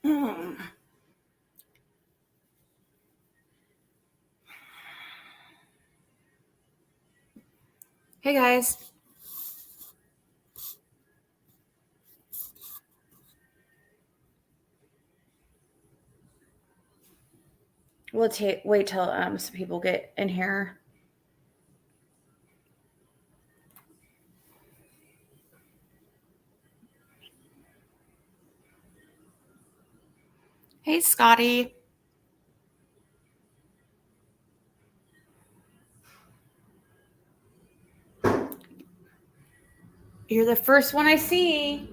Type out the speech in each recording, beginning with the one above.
Mm. Hey guys. We'll wait till some people get in here. Hey Scotty. You're the first one I see.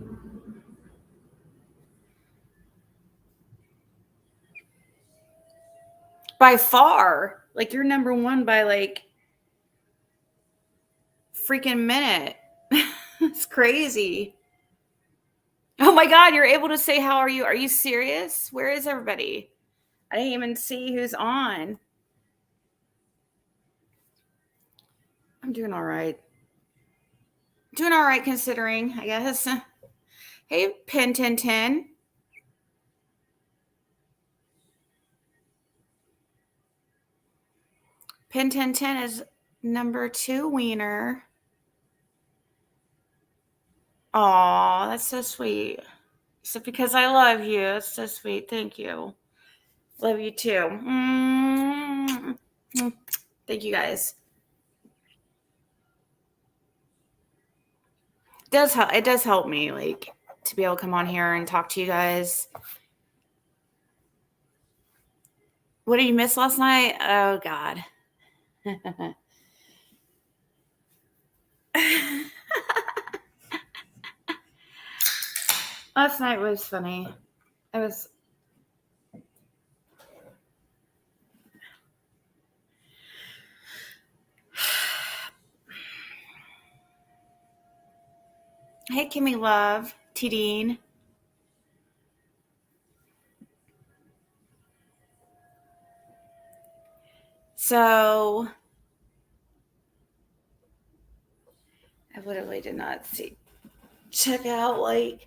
By far. Like you're number one by like freaking minute. It's crazy. Oh my God, you're able to say how are you? Are you serious? Where is everybody? I didn't even see who's on. I'm doing all right. Doing all right considering, I guess. Hey, Pin 1010. Pin 1010 is number 2 wiener. Aw, that's so sweet. So because I love you. That's so sweet. Thank you. Love you too. Thank you guys. It does help me like to be able to come on here and talk to you guys. What did you miss last night? Oh God. Last night was funny. I was Hey Kimmy Love, T-Dean. So I literally did not check out like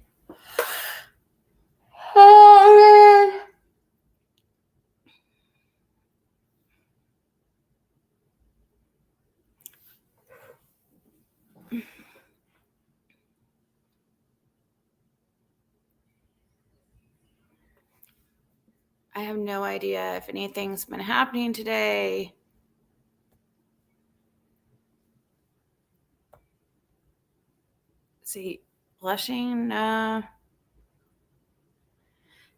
I have no idea if anything's been happening today. See, blushing?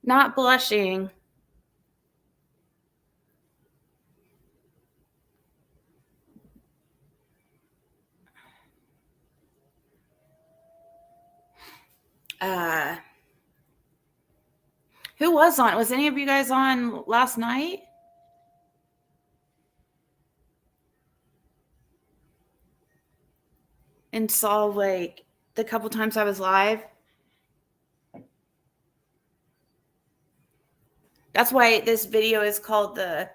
Not blushing. Who was on? Was any of you guys on last night? And saw like the couple times I was live? That's why this video is called the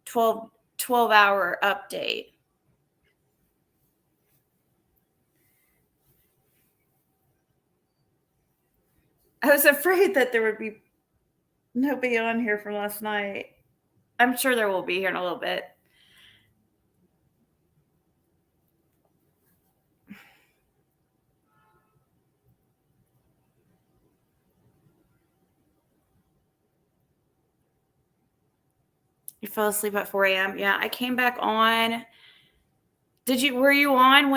12-hour update. I was afraid that there would be nobody on here from last night. I'm sure there will be here in a little bit. You fell asleep at 4 a.m. Yeah, I came back on. Were you on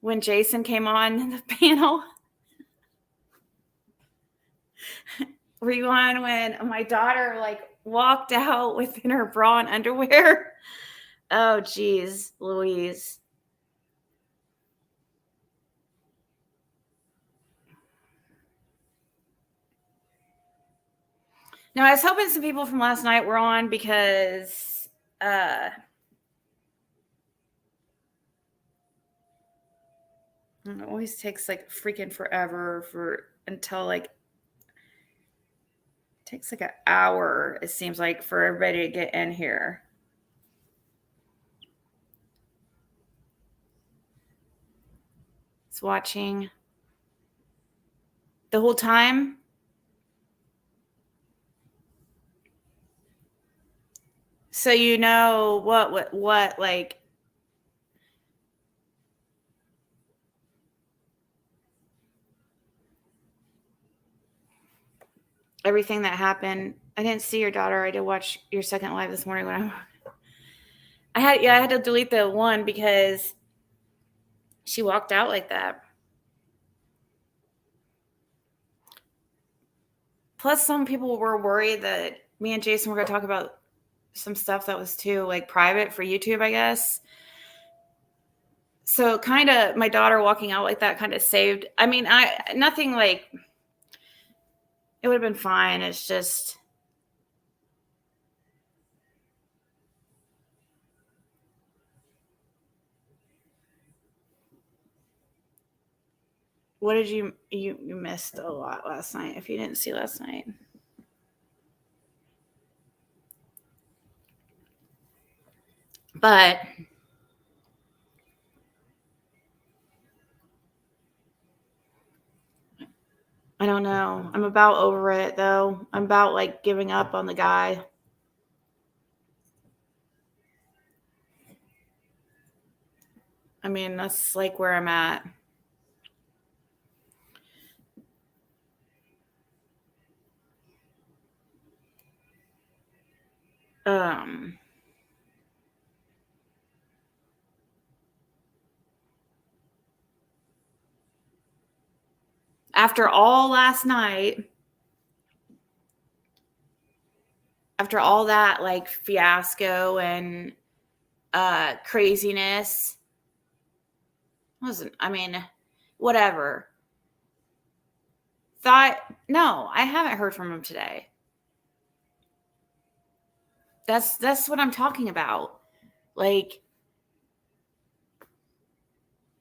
when Jason came on the panel? Were you on when my daughter like walked out within her bra and underwear? Oh geez, Louise. Now I was hoping some people from last night were on because it always takes like freaking forever until like it takes like an hour, it seems like, for everybody to get in here. It's watching the whole time. So you know what like everything that happened. I didn't see your daughter. I did watch your second live this morning when I had to delete the one because she walked out like that. Plus, some people were worried that me and Jason were going to talk about some stuff that was too like private for YouTube, I guess. So kind of my daughter walking out like that kind of saved. I mean, nothing like it would have been fine. It's just what did you missed a lot last night if you didn't see last night. But I don't know. I'm about over it though. I'm about like giving up on the guy. I mean, that's like where I'm at. Um After all last night, after all that like fiasco and craziness, wasn't I mean, whatever. Thought no, I haven't heard from him today. That's what I'm talking about. Like,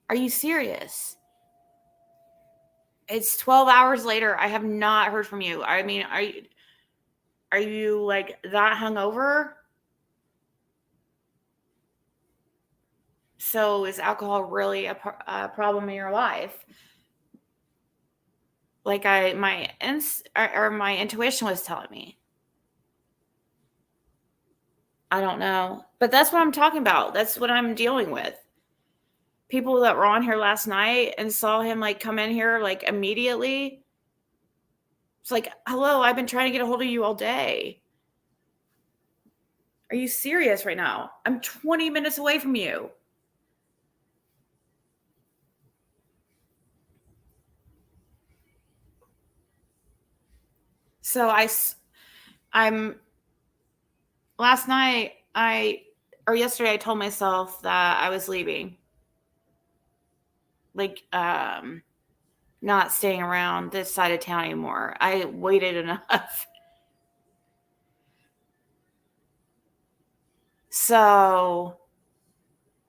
are you serious? It's 12 hours later. I have not heard from you. I mean, are you like that hungover? So is alcohol really a problem in your life? Like my intuition was telling me. I don't know, but that's what I'm talking about. That's what I'm dealing with. People that were on here last night and saw him like come in here like immediately. It's like, hello, I've been trying to get a hold of you all day. Are you serious right now? I'm 20 minutes away from you. So I'm last night or yesterday I told myself that I was leaving. Like not staying around this side of town anymore. I waited enough. So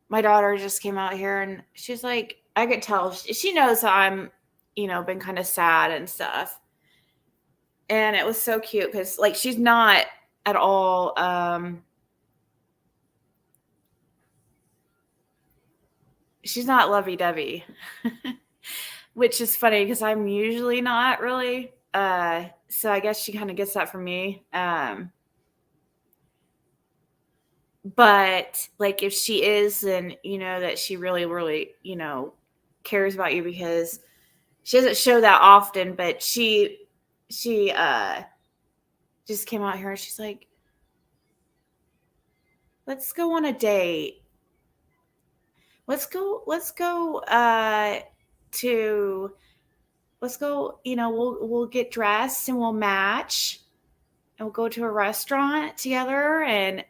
my daughter just came out here and she's like, I could tell she knows that I'm, been kind of sad and stuff. And it was so cute because like she's not at all she's not lovey-dovey. Which is funny because I'm usually not really. So I guess she kind of gets that from me. But like if she is, then you know that she really, really, cares about you because she doesn't show that often, but she just came out here and she's like, let's go on a date. To let's go, we'll get dressed and we'll match and we'll go to a restaurant together and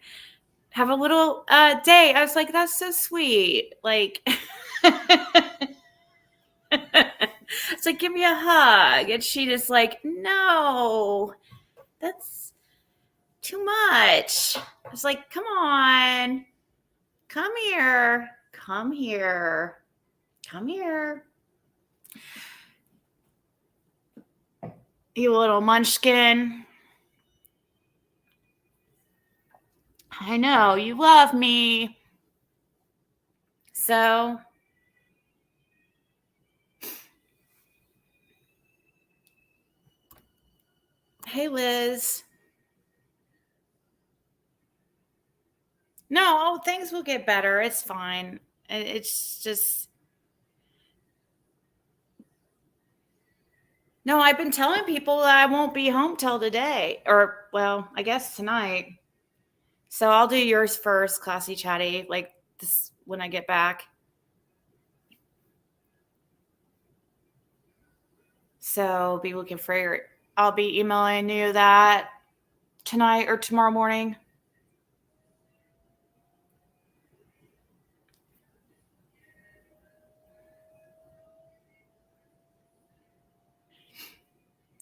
have a little day. I was like, that's so sweet. Like, it's like, give me a hug. And she just like, no, that's too much. I was like, come on, come here, come here, come here. You little munchkin. I know you love me. So, hey, Liz. No, things will get better. It's fine. It's just. No, I've been telling people that I won't be home till today. Or, well, I guess tonight. So I'll do yours first, Classy Chatty, like this when I get back. So be looking for your. I'll be emailing you that tonight or tomorrow morning.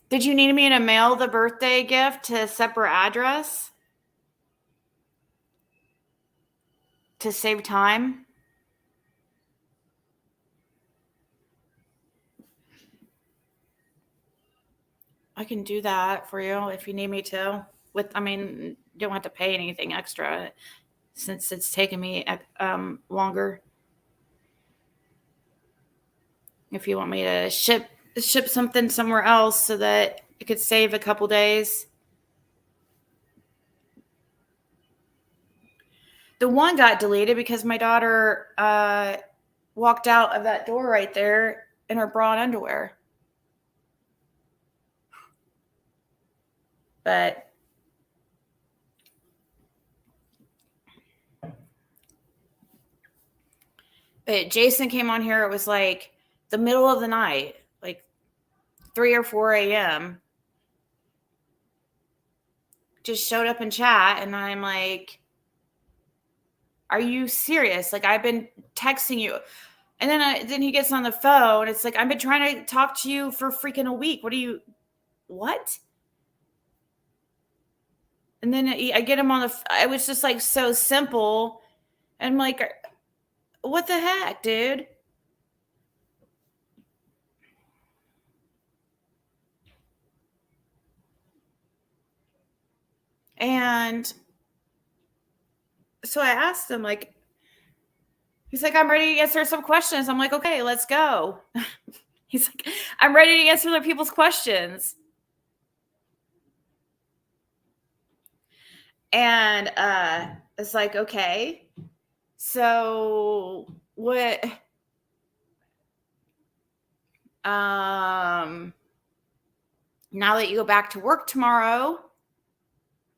Did you need me to mail the birthday gift to a separate address to save time? I can do that for you if you need me to. You don't have to pay anything extra since it's taken me longer. If you want me to ship something somewhere else so that it could save a couple days. The one got deleted because my daughter walked out of that door right there in her bra and underwear. But Jason came on here. It was like the middle of the night, like 3 or 4 a.m. Just showed up in chat, and I'm like, are you serious? Like, I've been texting you. And then he gets on the phone. It's like, I've been trying to talk to you for freaking a week. What? And then I get him on the, it was just like so simple. And I'm like, what the heck, dude? And so I asked him, like, he's like, I'm ready to answer some questions. I'm like, okay, let's go. He's like, I'm ready to answer other people's questions. And it's like, okay, so what? Now that you go back to work tomorrow,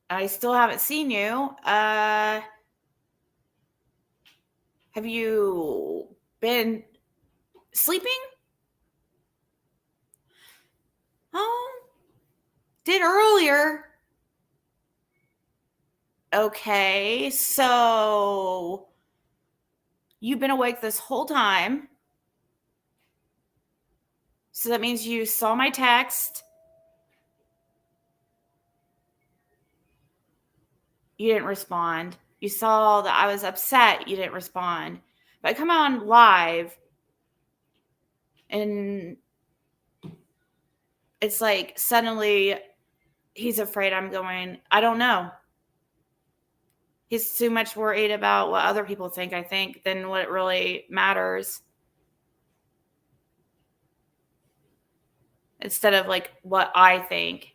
I still haven't seen you. Have you been sleeping? Oh, did earlier. Okay, so you've been awake this whole time. So that means you saw my text. You didn't respond. You saw that I was upset. You didn't respond. But I come on live and it's like suddenly he's afraid I'm going, I don't know. He's too much worried about what other people think, I think, than what really matters. Instead of like what I think.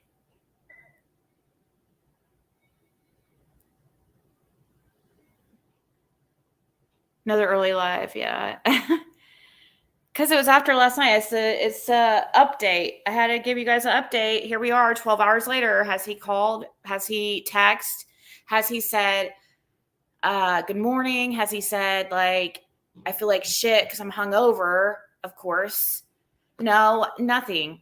Another early live, yeah. Because it was after last night. It's a update. I had to give you guys an update. Here we are, 12 hours later. Has he called? Has he texted? Has he said, good morning? Has he said, like, I feel like shit because I'm hungover? Of course. No, nothing.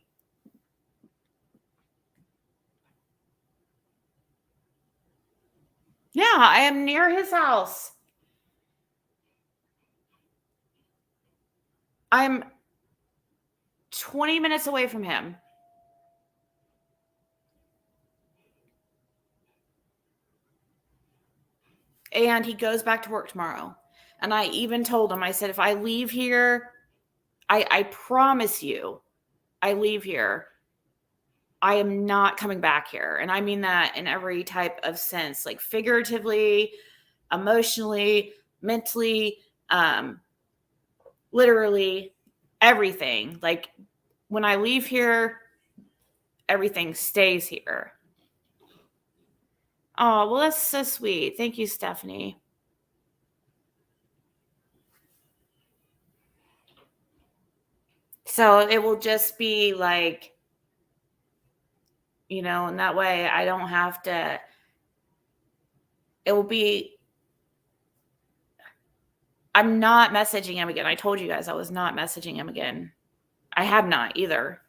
Yeah, I am near his house. I'm 20 minutes away from him. And he goes back to work tomorrow. And I even told him, I said, if I leave here, I promise you, I leave here, I am not coming back here. And I mean that in every type of sense, like figuratively, emotionally, mentally, literally everything. Like when I leave here, everything stays here. Oh, well, that's so sweet. Thank you, Stephanie. So it will just be like, and that way I don't have to, it will be, I'm not messaging him again. I told you guys I was not messaging him again. I have not either.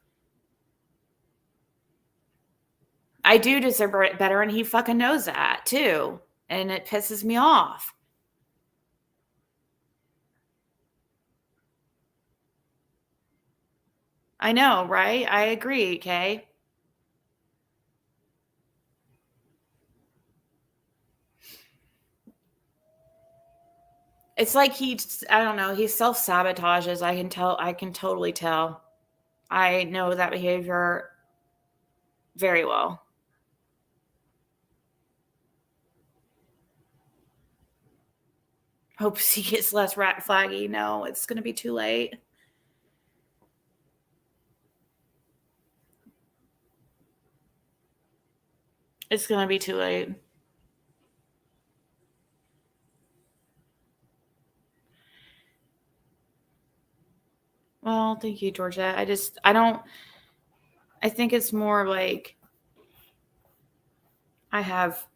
I do deserve it better, and he fucking knows that too. And it pisses me off. I know, right? I agree, Kay. It's like I don't know, he self-sabotages. I can totally tell. I know that behavior very well. Hopes he gets less rat flaggy. No, it's going to be too late. It's going to be too late. Well, thank you, Georgette. I think it's more like I have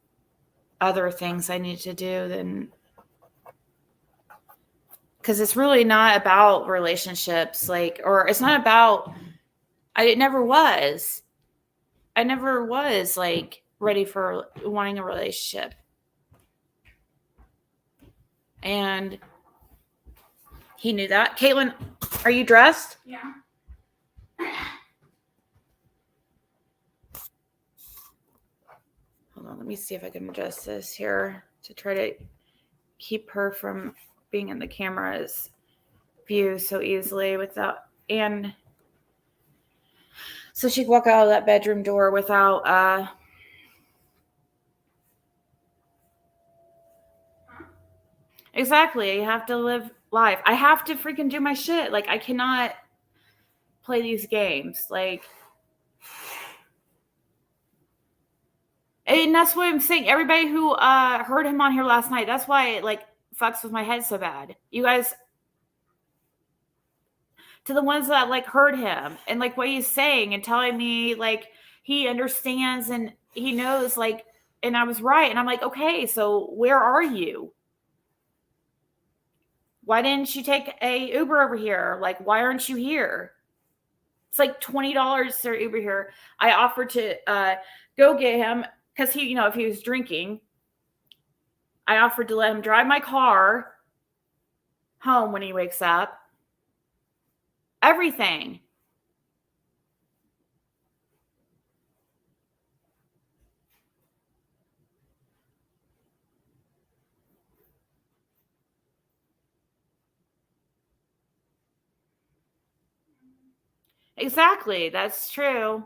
other things I need to do than, because it's really not about relationships, or it's not about, it never was. I never was like ready for wanting a relationship. And he knew that. Caitlin, are you dressed? Yeah. Hold on, let me see if I can adjust this here to try to keep her from being in the camera's view so easily and so she can walk out of that bedroom door without exactly. You have to live life. I have to freaking do my shit. Like, I cannot play these games. Like, and that's what I'm saying. Everybody who heard him on here last night, that's why it like fucks with my head so bad. You guys, to the ones that like heard him and like what he's saying and telling me like he understands and he knows, like, and I was right. And I'm like, okay, so where are you? Why didn't you take a Uber over here? Like, why aren't you here? It's like $20 for Uber here. I offered to go get him because he, if he was drinking, I offered to let him drive my car home when he wakes up. Everything. Exactly. That's true.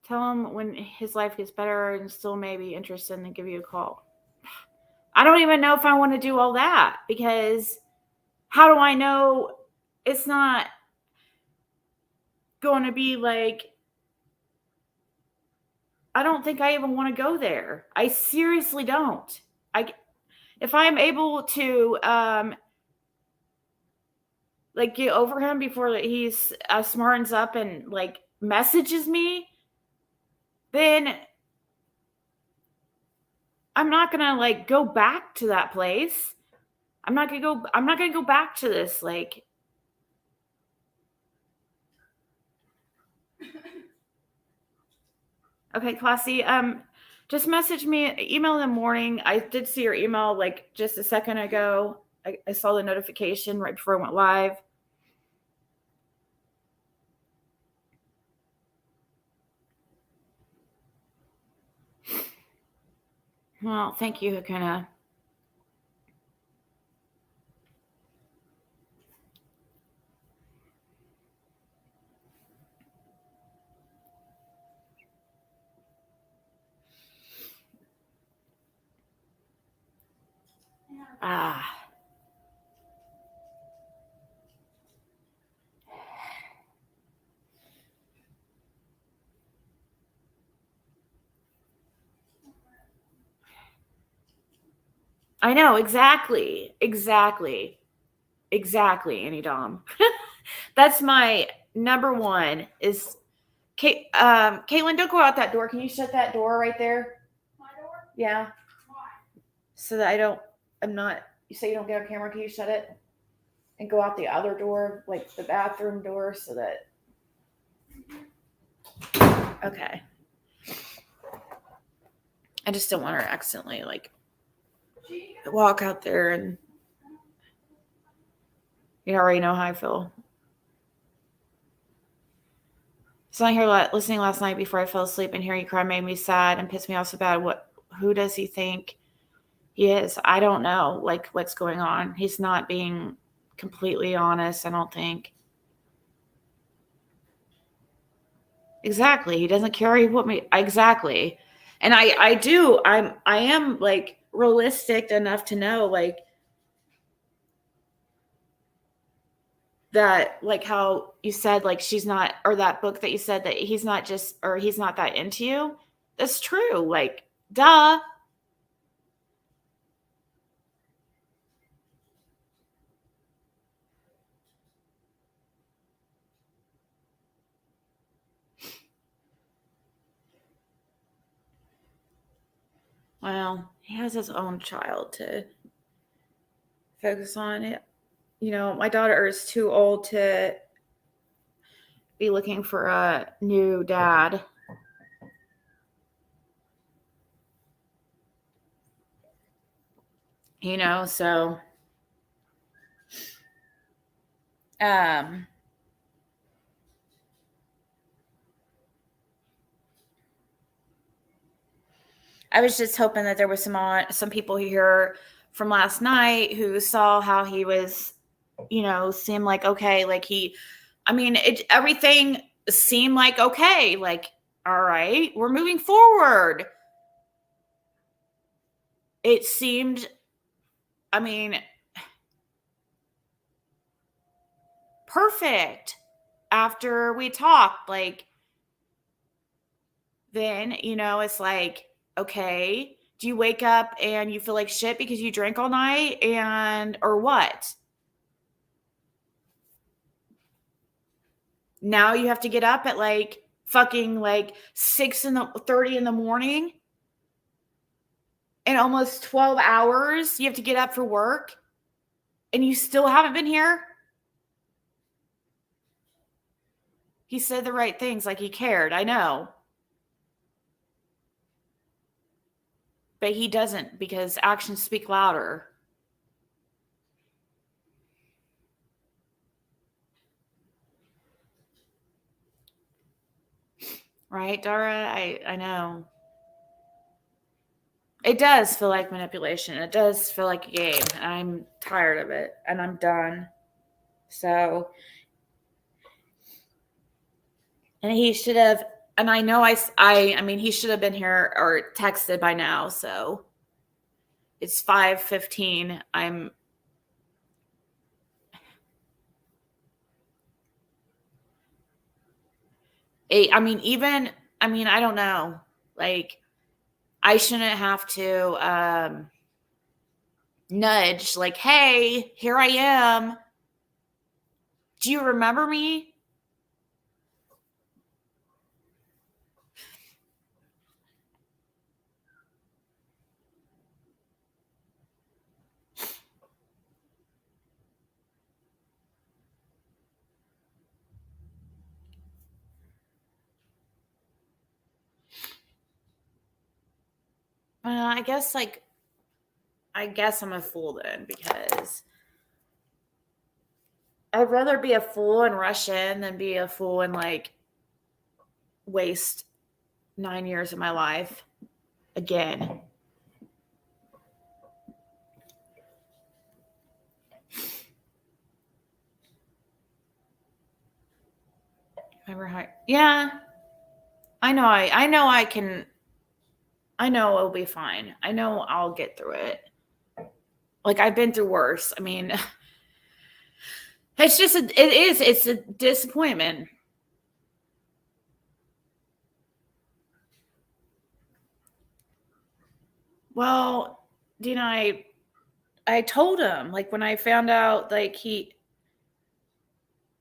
Tell him when his life gets better and still may be interested and give you a call. I don't even know if I want to do all that because how do I know it's not going to be like, I don't think I even want to go there. I seriously don't. If I'm able to like get over him before he's smartens up and like messages me, then I'm not gonna like go back to that place. I'm not gonna go back to this, like. Okay, Classy. Just message me, email in the morning. I did see your email like just a second ago. I saw the notification right before I went live. Well, thank you, Hakuna. Ah. I know, exactly. Exactly. Exactly, Annie Dom. That's my number one is Caitlin, don't go out that door. Can you shut that door right there? My door? Yeah. Why? So that you say you don't get on camera, can you shut it? And go out the other door, like the bathroom door, so that. Okay. I just don't want her to accidentally, like, walk out there and. You already know how I feel. Sitting here listening last night before I fell asleep and hearing you cry made me sad and pissed me off so bad. Who does he think he is? I don't know, like, what's going on. He's not being completely honest, I don't think. Exactly. He doesn't care. He put me exactly. And I am like realistic enough to know, like, that, like how you said, like, she's not, or that book that you said that he's not that into you. That's true. Like, duh. Well, he has his own child to focus on. It. My daughter is too old to be looking for a new dad. So um I was just hoping that there was some people here from last night who saw how he was, seemed like okay, like everything seemed like okay, like, all right, we're moving forward. It seemed, I mean, perfect after we talked, like, then, it's like, okay, do you wake up and you feel like shit because you drank all night or what? Now you have to get up at like fucking like 6:30 in the morning and almost 12 hours. You have to get up for work and you still haven't been here. He said the right things, like he cared. I know. But he doesn't, because actions speak louder. Right, Dara? I know. It does feel like manipulation. It does feel like a game. I'm tired of it and I'm done. So, and he should have, and I know I mean, he should have been here or texted by now. So it's 5:15. I don't know. Like, I shouldn't have to nudge, like, hey, here I am. Do you remember me? I guess, like, I'm a fool then, because I'd rather be a fool and rush in than be a fool and, like, waste 9 years of my life again. Remember how? Yeah, I know. I know I can. I know it'll be fine. I know I'll get through it. Like, I've been through worse. I mean, it's a disappointment. Well, I told him, like, when I found out, like,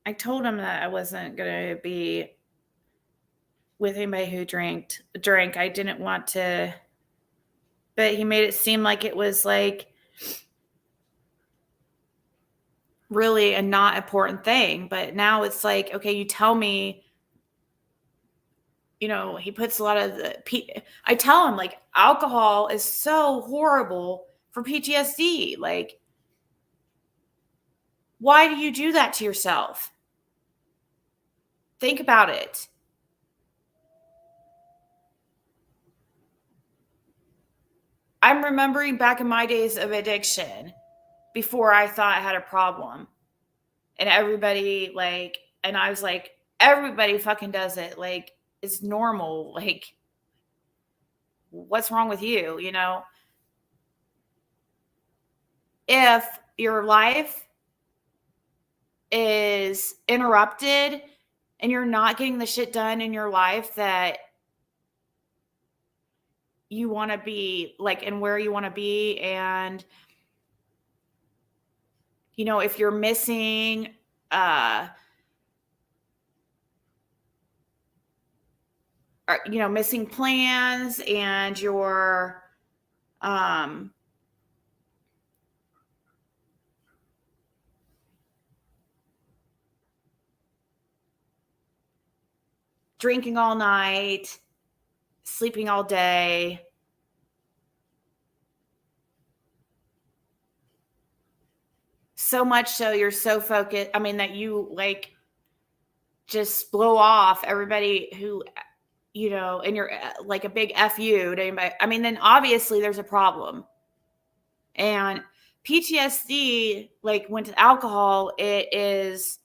I told him that I wasn't going to be with anybody who drank. I didn't want to, but he made it seem like it was, like, really a not important thing. But now it's like, okay, you tell me, he puts a lot of I tell him, like, alcohol is so horrible for PTSD. Like, why do you do that to yourself? Think about it. I'm remembering back in my days of addiction before I thought I had a problem. And everybody, like, and I was like, everybody fucking does it. Like, it's normal. Like, what's wrong with you? If your life is interrupted and you're not getting the shit done in your life that you want to be, like, and where you want to be, and if you're missing missing plans, and you're drinking all night, sleeping all day, so much so you're so focused, that you, like, just blow off everybody who, and you're like a big F you to anybody. Then obviously there's a problem. And PTSD, like, with alcohol, it is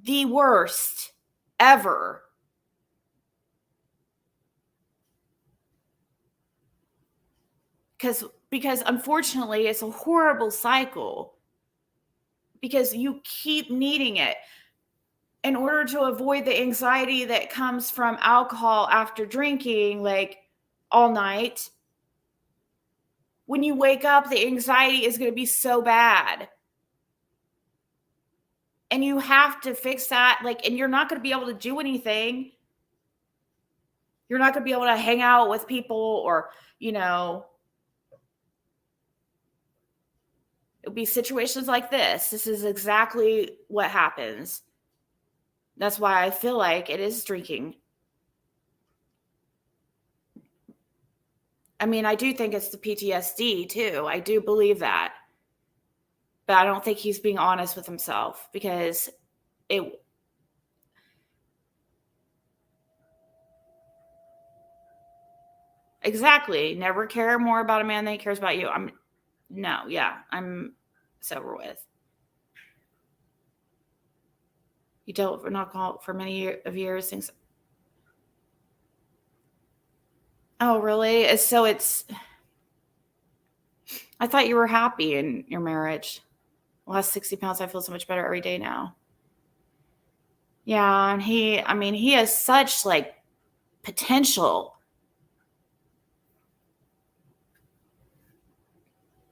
the worst ever. Because unfortunately it's a horrible cycle, because you keep needing it in order to avoid the anxiety that comes from alcohol after drinking, like, all night. When you wake up, the anxiety is going to be so bad. And you have to fix that. Like, and you're not going to be able to do anything. You're not going to be able to hang out with people, or, it'll be situations like this. This is exactly what happens. That's why I feel like it is drinking. I do think it's the PTSD too. I do believe that. But I don't think he's being honest with himself, because exactly, never care more about a man than he cares about you. I'm sober with. You dealt with alcohol for many years. Things. Oh, really? I thought you were happy in your marriage. Lost 60 pounds. I feel so much better every day now. Yeah, and he has such, like, potential.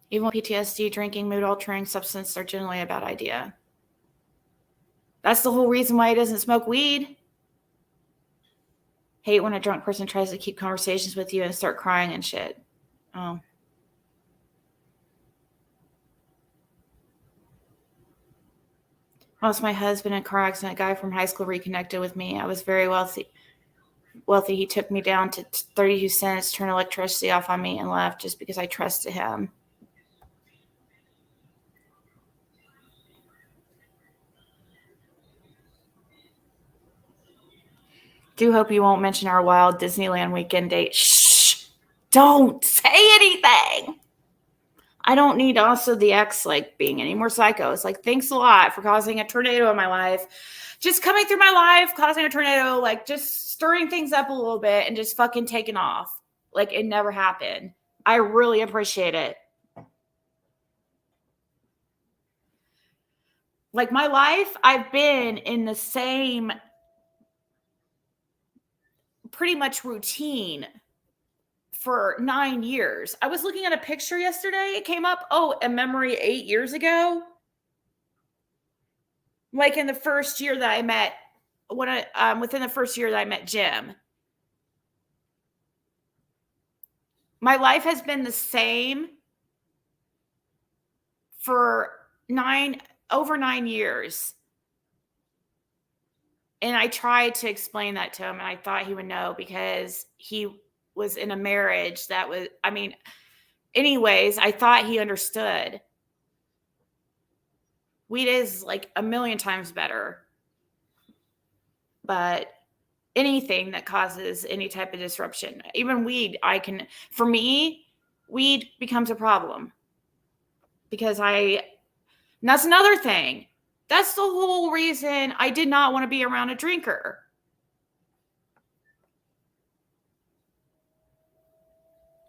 Even with PTSD, drinking, mood altering substances are generally a bad idea. That's the whole reason why he doesn't smoke weed. Hate when a drunk person tries to keep conversations with you and start crying and shit. Oh. Lost my husband in a car accident. A guy from high school reconnected with me. I was very wealthy. He took me down to 32 cents, turned electricity off on me, and left just because I trusted him. Do hope you won't mention our wild Disneyland weekend date. Shh! Don't say anything! I don't need also the ex, like, being any more psychos. Like, thanks a lot for causing a tornado in my life. Just coming through my life, causing a tornado, like, just stirring things up a little bit and just fucking taking off. Like, it never happened. I really appreciate it. Like, my life, I've been in the same pretty much routine for 9 years. I was looking at a picture yesterday. It came up, a memory 8 years ago. Like in the first year that I met, within the first year that I met Jim. My life has been the same for over 9 years. And I tried to explain that to him, and I thought he would know because he was in a marriage that was, anyways, I thought he understood. Weed is like a million times better. But anything that causes any type of disruption, even weed, for me, weed becomes a problem. Because that's another thing. That's the whole reason I did not want to be around a drinker.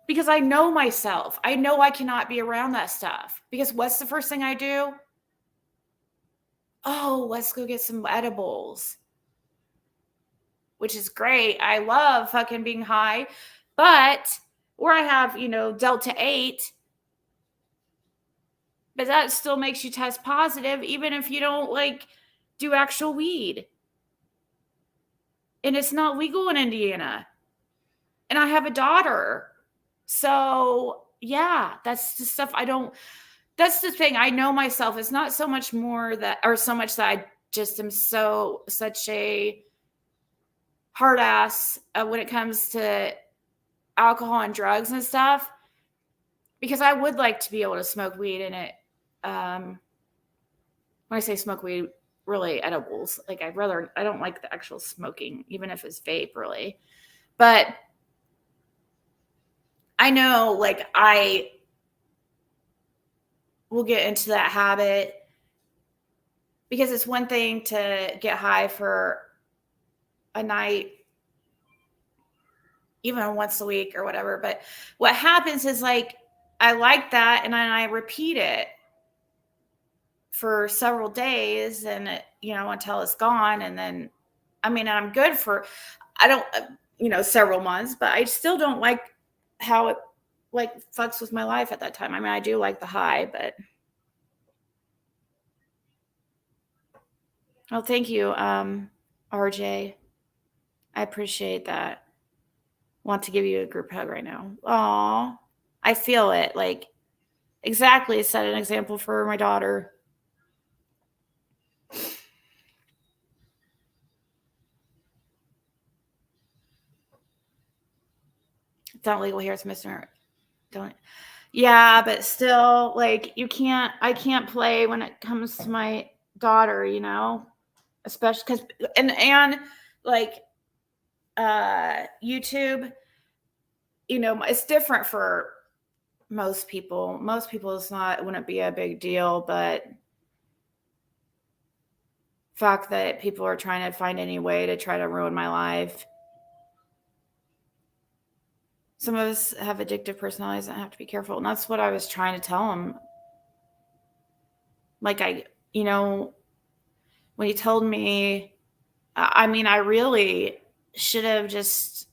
Because I know myself. I know I cannot be around that stuff. Because what's the first thing I do? Oh, let's go get some edibles. Which is great. I love fucking being high. But where I have, Delta 8, but that still makes you test positive, even if you don't do actual weed. And it's not legal in Indiana. And I have a daughter. So yeah, that's the stuff that's the thing. I know myself. It's not so much that I just am such a hard ass when it comes to alcohol and drugs and stuff, because I would like to be able to smoke weed in it. When I say smoke weed, really edibles. I don't like the actual smoking, even if it's vape, really. But I know, I will get into that habit, because it's one thing to get high for a night, even once a week or whatever. But what happens is I like that, and then I repeat it for several days, and until it's gone. And then, I'm good for, several months, but I still don't like how it fucks with my life at that time. I do like the high, but thank you, RJ. I appreciate that. Want to give you a group hug right now. Aw, I feel it. Exactly, set an example for my daughter. It's not legal here. It's misdemeanor. Don't. Yeah, but still, I can't play when it comes to my daughter, especially because, and YouTube, it's different for most people. Most people, wouldn't be a big deal, but fact that people are trying to find any way to try to ruin my life. Some of us have addictive personalities and have to be careful. And that's what I was trying to tell him. When he told me, I really should have just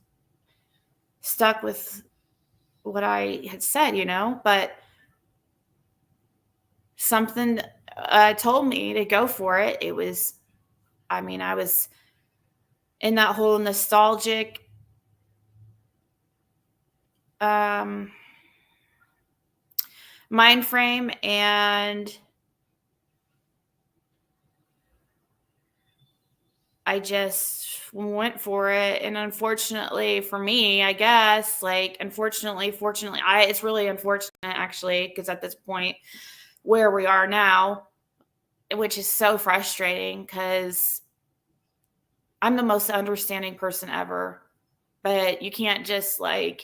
stuck with what I had said, but something told me to go for it. It was, I was in that whole nostalgic mind frame, and I just went for it. And unfortunately for me, I guess, fortunately, it's really unfortunate, actually, because at this point where we are now, which is so frustrating, because I'm the most understanding person ever, but you can't just kind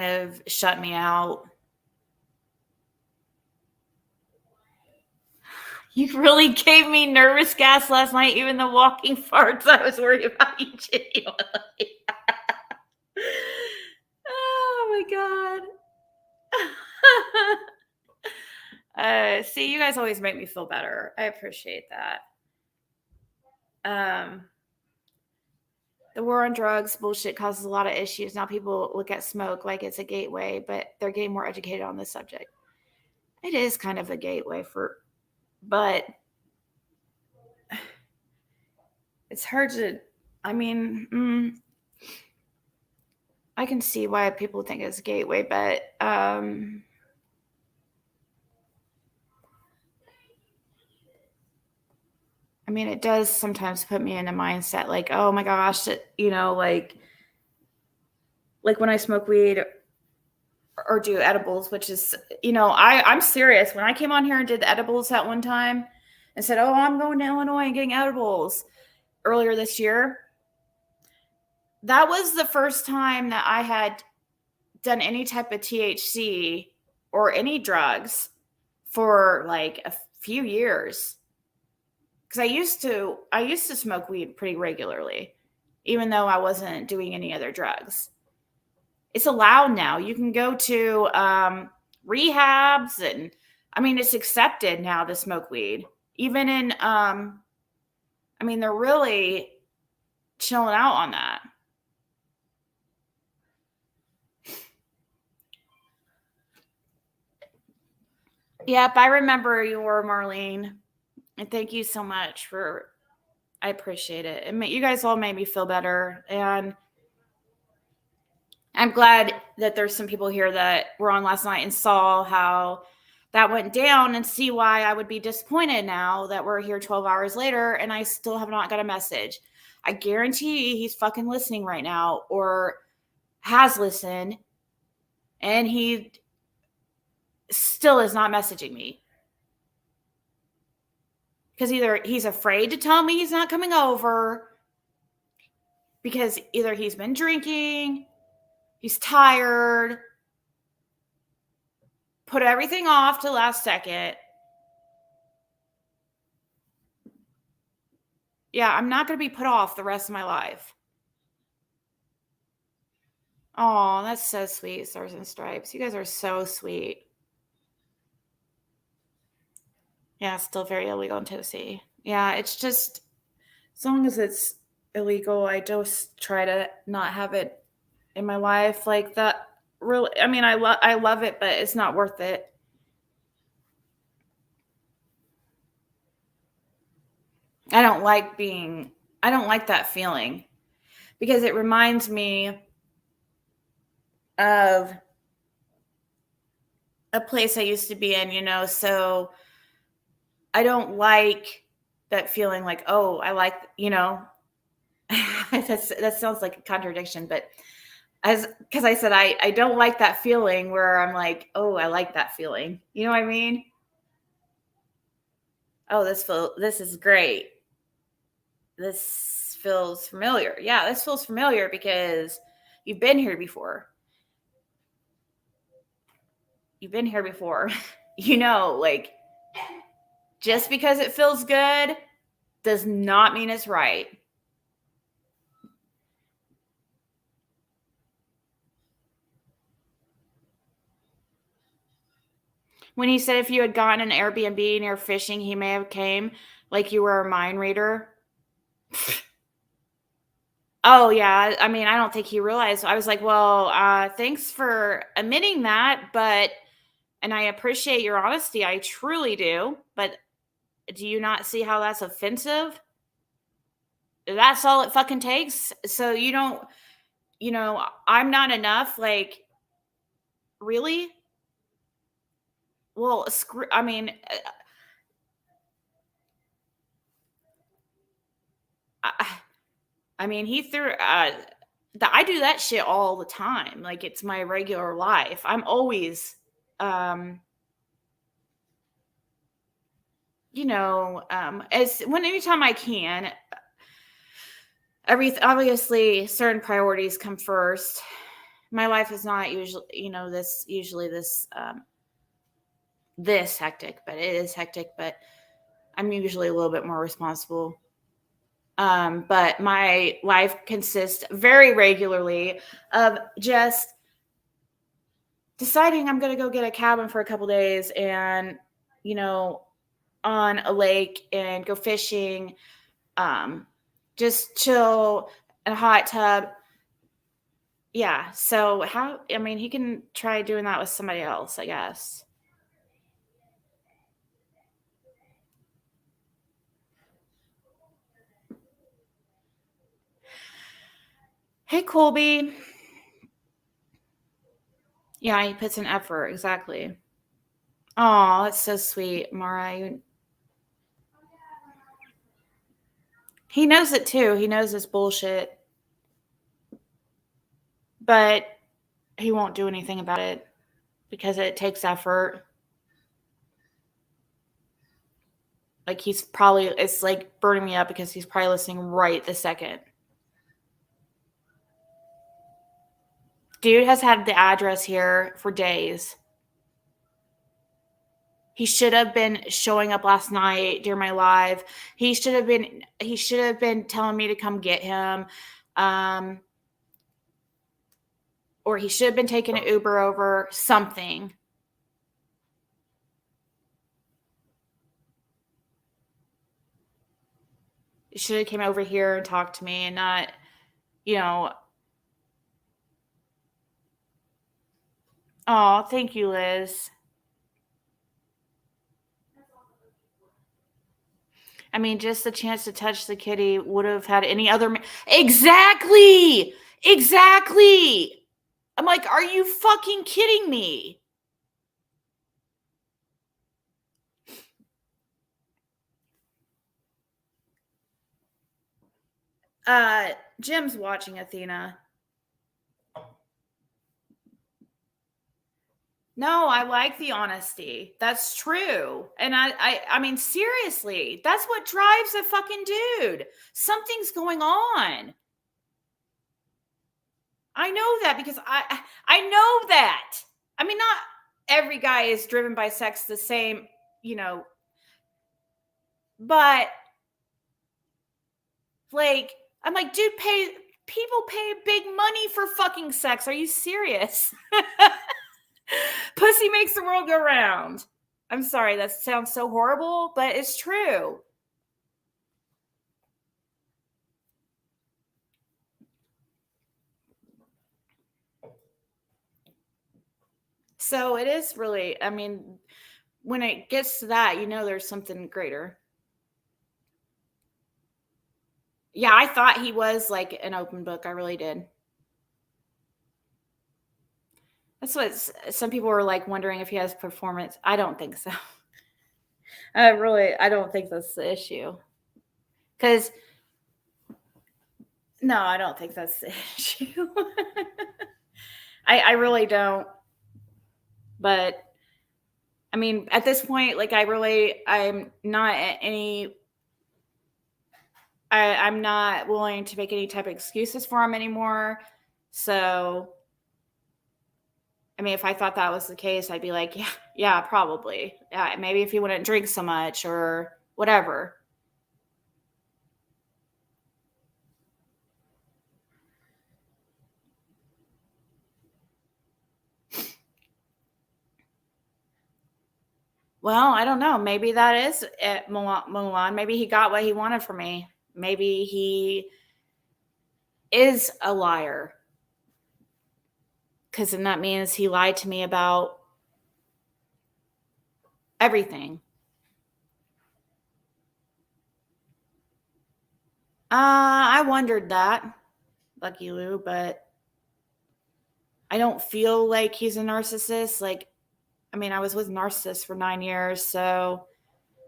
of shut me out. You really gave me nervous gas last night, even the walking farts. I was worried about you genuinely. Oh my God. See, you guys always make me feel better. I appreciate that. The war on drugs bullshit causes a lot of issues. Now people look at smoke like it's a gateway, but they're getting more educated on this subject. It is kind of a gateway but it's hard to, I mean, I can see why people think it's a gateway, but I mean, it does sometimes put me in a mindset like, oh my gosh, like when I smoke weed or do edibles, which is, I'm serious. When I came on here and did the edibles that one time and said, oh, I'm going to Illinois and getting edibles earlier this year, that was the first time that I had done any type of THC or any drugs for like a few years. Because I used to smoke weed pretty regularly, even though I wasn't doing any other drugs. It's allowed now. You can go to rehabs, and I mean, it's accepted now to smoke weed. Even in, I mean, they're really chilling out on that. Yep, I remember you were Marlene. And thank you so much I appreciate it. You guys all made me feel better. And I'm glad that there's some people here that were on last night and saw how that went down and see why I would be disappointed now that we're here 12 hours later and I still have not got a message. I guarantee he's fucking listening right now or has listened and he still is not messaging me. Because either he's afraid to tell me he's not coming over, because either he's been drinking, he's tired, put everything off to last second. Yeah, I'm not going to be put off the rest of my life. Oh, that's so sweet, Stars and Stripes. You guys are so sweet. Yeah, it's still very illegal in Tennessee. Yeah, it's just, as long as it's illegal, I just try to not have it in my life like that. Really, I mean, I love it, but it's not worth it. I don't like that feeling because it reminds me of a place I used to be in, so I don't like that feeling like, oh, I like, that sounds like a contradiction, but because I said, I don't like that feeling where I'm like, oh, I like that feeling. You know what I mean? Oh, this is great. This feels familiar. Yeah, this feels familiar because you've been here before. You've been here before. Like, just because it feels good does not mean it's right. When he said if you had gotten an Airbnb and you're fishing, he may have came like you were a mind reader. Oh, yeah. I mean, I don't think he realized. I was like, well, thanks for admitting that, and I appreciate your honesty. I truly do. But do you not see how that's offensive? That's all it fucking takes. So you don't, I'm not enough. Like, really? Well, I mean, I mean, he threw. I do that shit all the time. Like, it's my regular life. I'm always, anytime I can. Obviously, certain priorities come first. My life is not usually this hectic, but it is hectic. But I'm usually a little bit more responsible. But my life consists very regularly of just deciding I'm going to go get a cabin for a couple days and on a lake and go fishing, just chill in a hot tub. Yeah. So he can try doing that with somebody else, I guess. Hey, Colby. Yeah, he puts in effort. Exactly. Oh, that's so sweet, Mara. He knows it too. He knows it's bullshit, but he won't do anything about it because it takes effort. Like it's like burning me up because he's probably listening right this second. Dude has had the address here for days. He should have been showing up last night during my live. He should have been telling me to come get him. Or he should have been taking an Uber over, something. He should have came over here and talked to me and not, oh, thank you, Liz. I mean, just the chance to touch the kitty would have had any other. Exactly. I'm like, are you fucking kidding me? Jim's watching Athena. No, I like the honesty. That's true. And I mean, seriously, that's what drives a fucking dude. Something's going on. I know that because I know that. I mean, not every guy is driven by sex the same, but like, I'm like, dude, people pay big money for fucking sex. Are you serious? Pussy makes the world go round. I'm sorry, that sounds so horrible, but it's true. So it is really, I mean, when it gets to that, there's something greater. Yeah, I thought he was like an open book. I really did. That's what some people were like wondering if he has performance. I don't think so. I don't think that's the issue. Because, no, I don't think that's the issue. I really don't. But, I mean, at this point, like, I'm not at any, I'm not willing to make any type of excuses for him anymore. So, I mean, if I thought that was the case, I'd be like, yeah, probably. Yeah, maybe if he wouldn't drink so much or whatever. Well, I don't know. Maybe that is it, Mulan. Maybe he got what he wanted from me. Maybe he is a liar. Because then that means he lied to me about everything. I wondered that, Lucky Lou, but I don't feel like he's a narcissist. Like, I mean, I was with narcissists for 9 years, so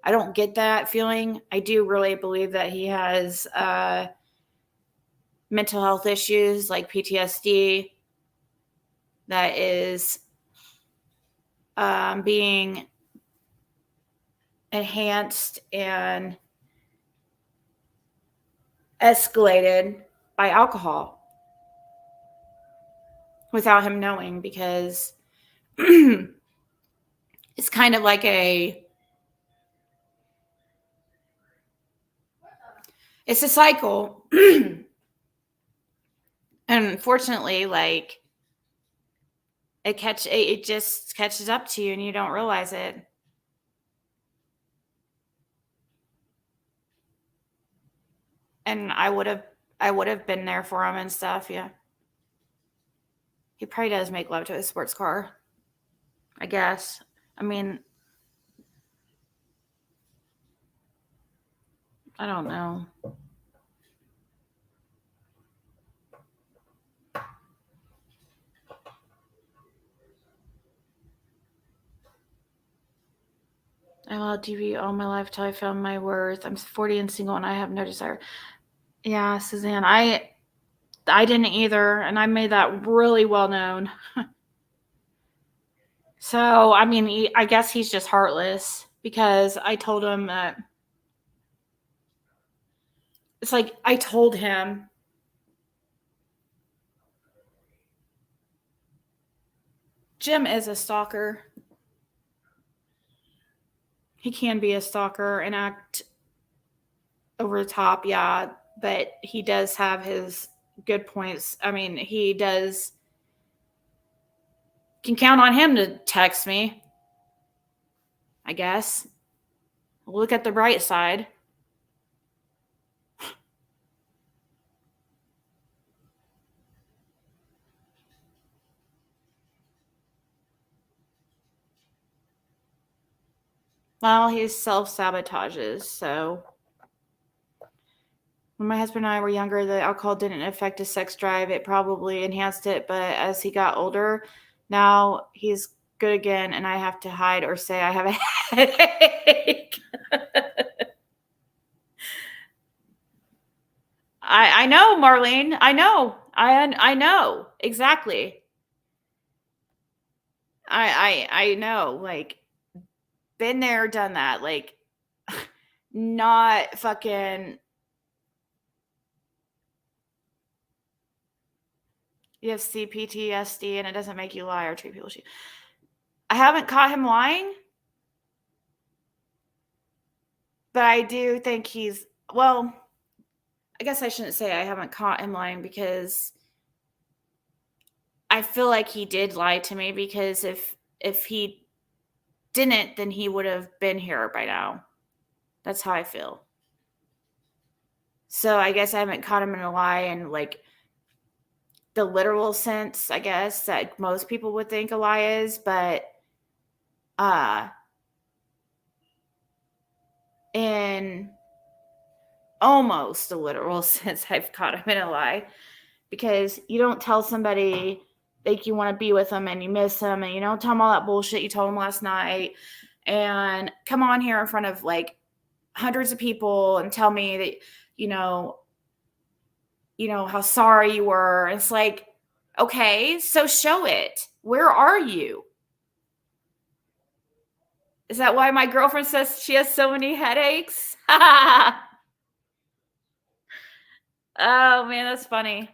I don't get that feeling. I do really believe that he has mental health issues like PTSD that is being enhanced and escalated by alcohol without him knowing, because it's kind of like it's a cycle. And unfortunately, like, it just catches up to you and you don't realize it. And I would have been there for him and stuff. Yeah. He probably does make love to his sports car, I guess. I mean, I don't know. I allowed TV all my life till I found my worth. I'm 40 and single, and I have no desire. Yeah, Suzanne, I didn't either, and I made that really well known. So, I mean, I guess he's just heartless because I told him that it's like I told him Jim is a stalker. He can be a stalker and act over the top, yeah, but he does have his good points. I mean, he does can count on him to text me, I guess. Look at the bright side. Well, he self-sabotages, so when my husband and I were younger, the alcohol didn't affect his sex drive. It probably enhanced it, but as he got older, now he's good again, and I have to hide or say I have a headache. I know, Marlene. I know. I know exactly. I know. Like, been there, done that. Like, not fucking. You have CPTSD, and it doesn't make you lie or treat people shit. I haven't caught him lying, but I do think he's well. I guess I shouldn't say I haven't caught him lying because I feel like he did lie to me because if he didn't, then he would have been here by now. That's how I feel. So I guess I haven't caught him in a lie in like the literal sense, I guess, that most people would think a lie is, but in almost the literal sense, I've caught him in a lie because you don't tell somebody like you want to be with them and you miss them and you don't tell them all that bullshit you told them last night and come on here in front of like hundreds of people and tell me that you know how sorry you were. It's like, okay, so show it. Where are you? Is that why my girlfriend says she has so many headaches? Oh man, that's funny.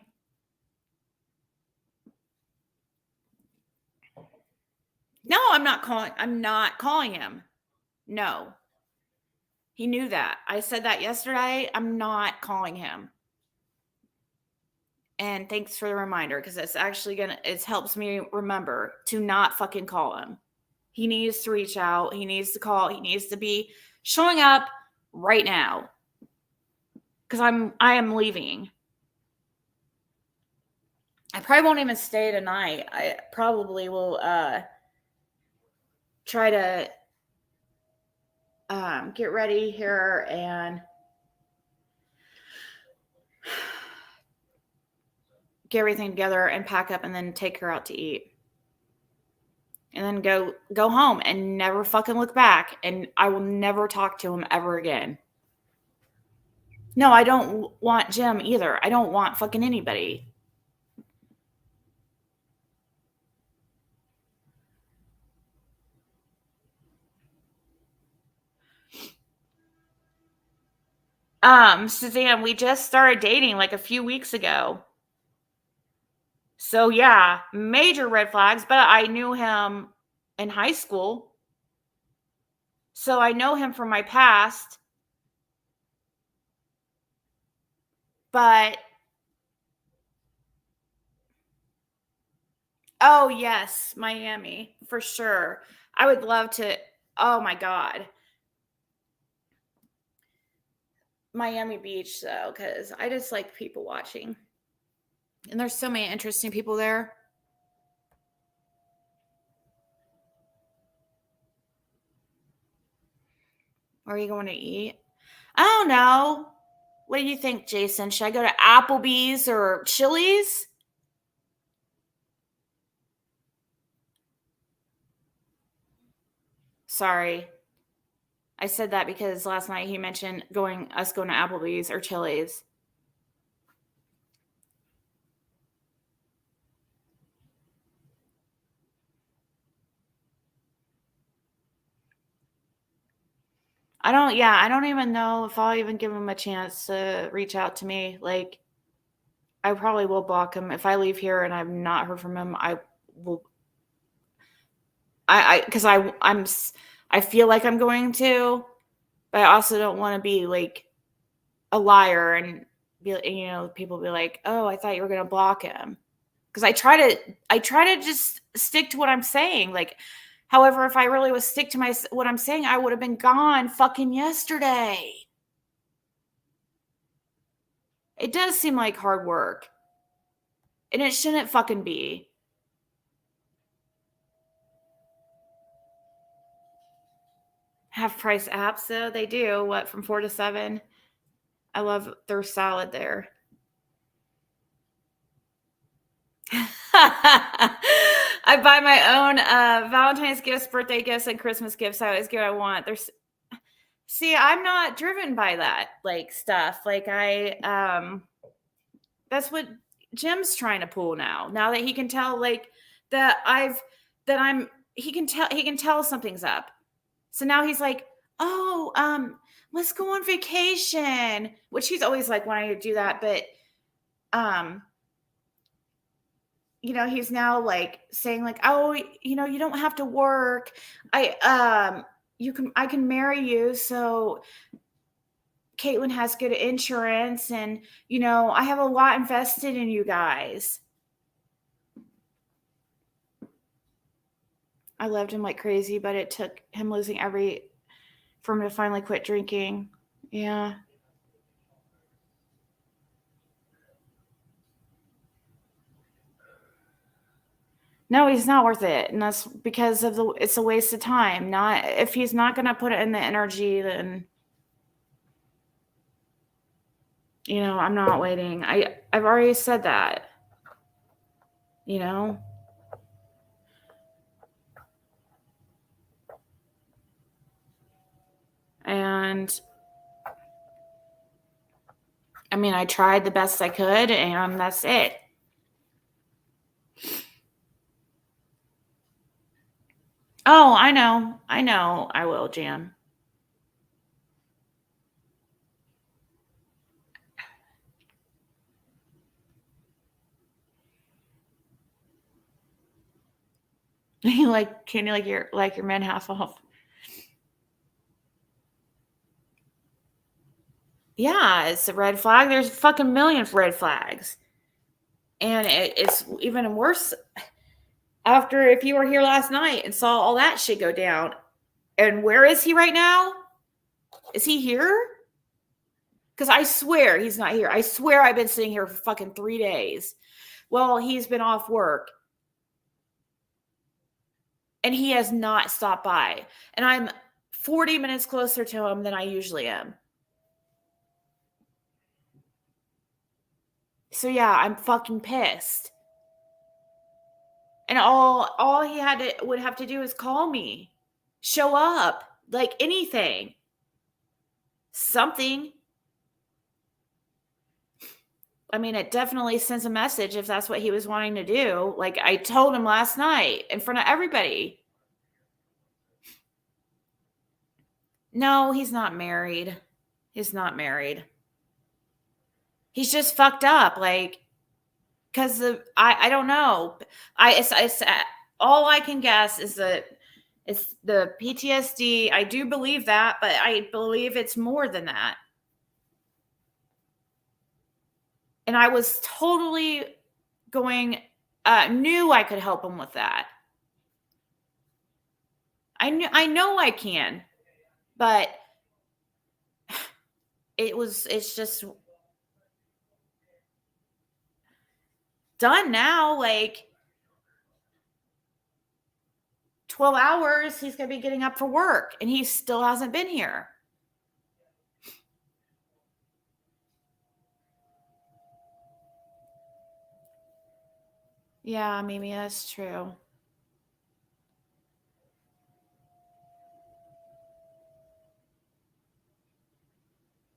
No, I'm not calling him. No. He knew that. I said that yesterday. I'm not calling him. And thanks for the reminder because it's actually it helps me remember to not fucking call him. He needs to reach out. He needs to call. He needs to be showing up right now. Because I am leaving. I probably won't even stay tonight. I probably will try to get ready here and get everything together and pack up and then take her out to eat. And then go home and never fucking look back. And I will never talk to him ever again. No, I don't want Jim either. I don't want fucking anybody. Suzanne, we just started dating like a few weeks ago. So yeah, major red flags, but I knew him in high school. So I know him from my past. But oh yes, Miami, for sure. I would love to. Oh my god. Miami Beach though, because I just like people watching. And there's so many interesting people there. Where are you going to eat? I don't know. What do you think, Jason? Should I go to Applebee's or Chili's? Sorry. I said that because last night he mentioned us going to Applebee's or Chili's. I don't even know if I'll even give him a chance to reach out to me. Like, I probably will block him. If I leave here and I've not heard from him, I will. Because I feel like I'm going to, but I also don't want to be like a liar and be, people be like, oh, I thought you were going to block him. Because I try to just stick to what I'm saying. Like, however, if I really was stick to what I'm saying, I would have been gone fucking yesterday. It does seem like hard work. And it shouldn't fucking be. Half price apps though, they do. What, from 4 to 7? I love their salad there. I buy my own Valentine's gifts, birthday gifts, and Christmas gifts. I always get what I want. See, I'm not driven by that like stuff. Like that's what Jim's trying to pull now. Now that he can tell like that he can tell something's up. So now he's like, "Oh, let's go on vacation," which he's always like wanting to do that, but um he's now like saying like, "Oh, you don't have to work. I can marry you, so Caitlin has good insurance, and I have a lot invested in you guys." I loved him like crazy, but it took him losing for him to finally quit drinking. Yeah. No, he's not worth it, and that's because it's a waste of time. Not if he's not going to put it in the energy, then I'm not waiting. I've already said that. You know? And I mean, I tried the best I could, and that's it. Oh, I know. I will, Jan. Can you like your men half off? Yeah, it's a red flag. There's a fucking million red flags. And it's even worse after if you were here last night and saw all that shit go down. And where is he right now? Is he here? Because I swear he's not here. I swear I've been sitting here for fucking 3 days. Well, he's been off work. And he has not stopped by. And I'm 40 minutes closer to him than I usually am. So yeah, I'm fucking pissed. And all he would have to do is call me. Show up. Like anything. Something. I mean, it definitely sends a message if that's what he was wanting to do. Like I told him last night in front of everybody. No, he's not married. He's not married. He's just fucked up. Like, because I don't know. It's all I can guess is that it's the PTSD. I do believe that, but I believe it's more than that. And I was totally knew I could help him with that. I know I can, but it's just done now. Like 12 hours, he's going to be getting up for work, and he still hasn't been here. Yeah, Mimi, that's true.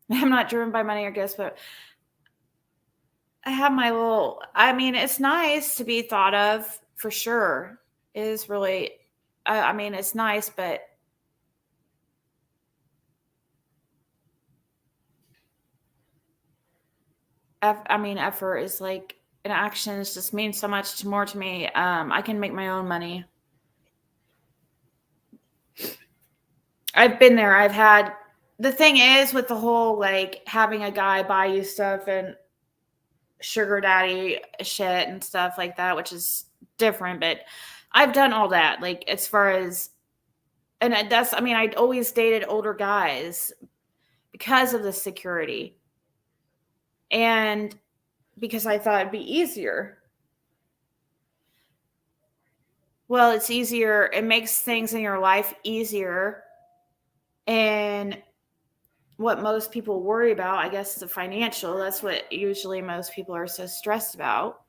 I'm not driven by money or gifts, but I have my little, I mean, it's nice to be thought of for sure. It is really, I mean, it's nice, but I mean, effort is like, and actions just mean so much more to me. I can make my own money. I've been there. I've had, the thing is with the whole like having a guy buy you stuff and sugar daddy shit and stuff like that, which is different, but I've done all that. Like as far as, and that's, I mean, I'd always dated older guys because of the security and because I thought it'd be easier. Well, it's easier. It makes things in your life easier. And what most people worry about, I guess, is the financial. That's what usually most people are so stressed about.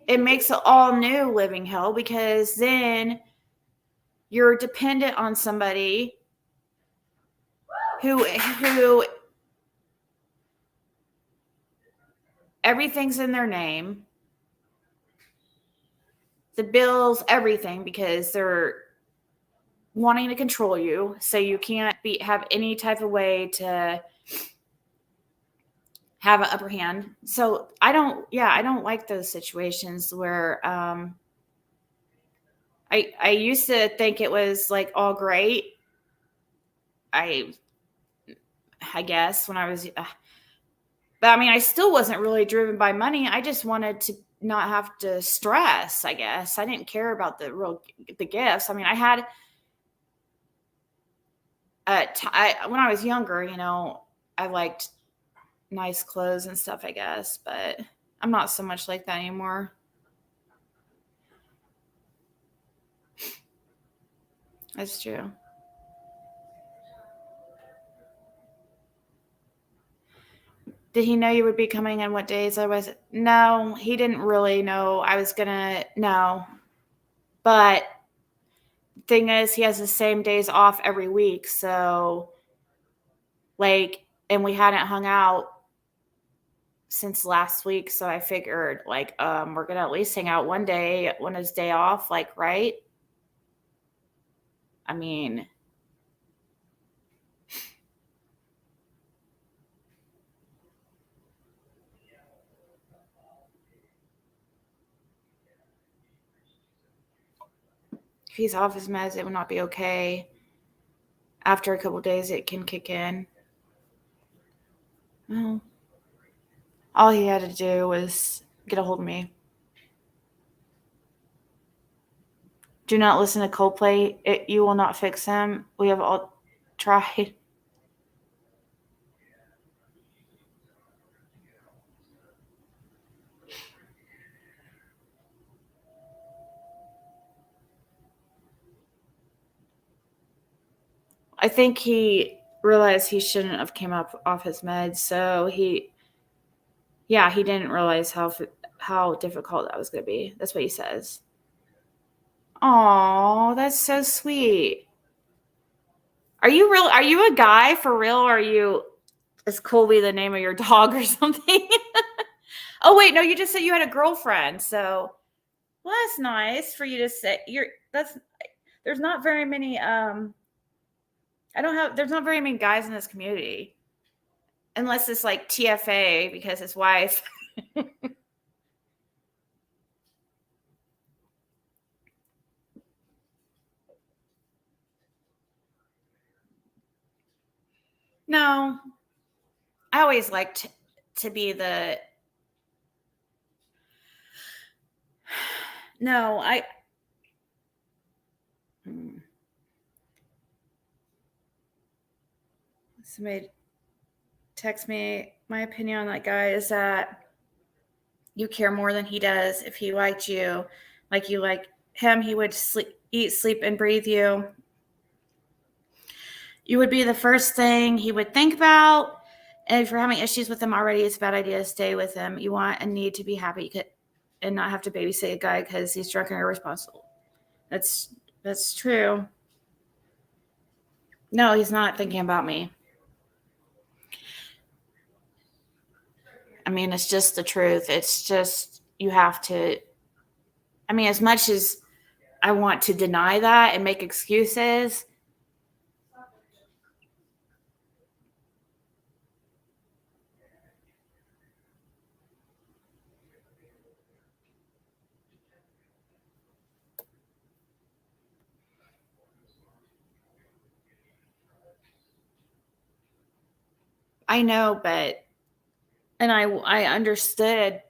It makes it all new living hell because then you're dependent on somebody who everything's in their name, the bills, everything, because they're wanting to control you, so you can't have any type of way to have an upper hand. So I don't like those situations where I used to think it was like all great. I guess when I was but I mean I still wasn't really driven by money. I just wanted to not have to stress, I guess. I didn't care about the gifts. I mean, I had when I was younger, I liked nice clothes and stuff, I guess, but I'm not so much like that anymore. That's true. Did he know you would be coming and what days I was? No, he didn't really know I was gonna. No, but thing is, he has the same days off every week, so like, and we hadn't hung out since last week, so I figured like, we're gonna at least hang out one day when his day off, like, right? I mean, if he's off his meds, it would not be okay. After a couple of days, it can kick in. Well, all he had to do was get a hold of me. Do not listen to Coldplay. You will not fix him. We have all tried. I think he realized he shouldn't have came up off his meds, so he didn't realize how difficult that was going to be. That's what he says. Oh, that's so sweet. Are you real? Are you a guy for real? Or are you, is Colby the name of your dog or something? Oh wait, no, you just said you had a girlfriend. So, well, that's nice for you to say. There's not very many. There's not very many guys in this community, unless it's like TFA because his wife. No, I always liked to be the. No, I. somebody text me, my opinion on that guy is that you care more than he does. If he liked you like him, he would eat, sleep, and breathe you. You would be the first thing he would think about. And if you're having issues with him already, it's a bad idea to stay with him. You want and need to be happy and not have to babysit a guy because he's drunk and irresponsible. That's true. No, he's not thinking about me. I mean, it's just the truth. It's just, you have to, I mean, as much as I want to deny that and make excuses, I know, and I understood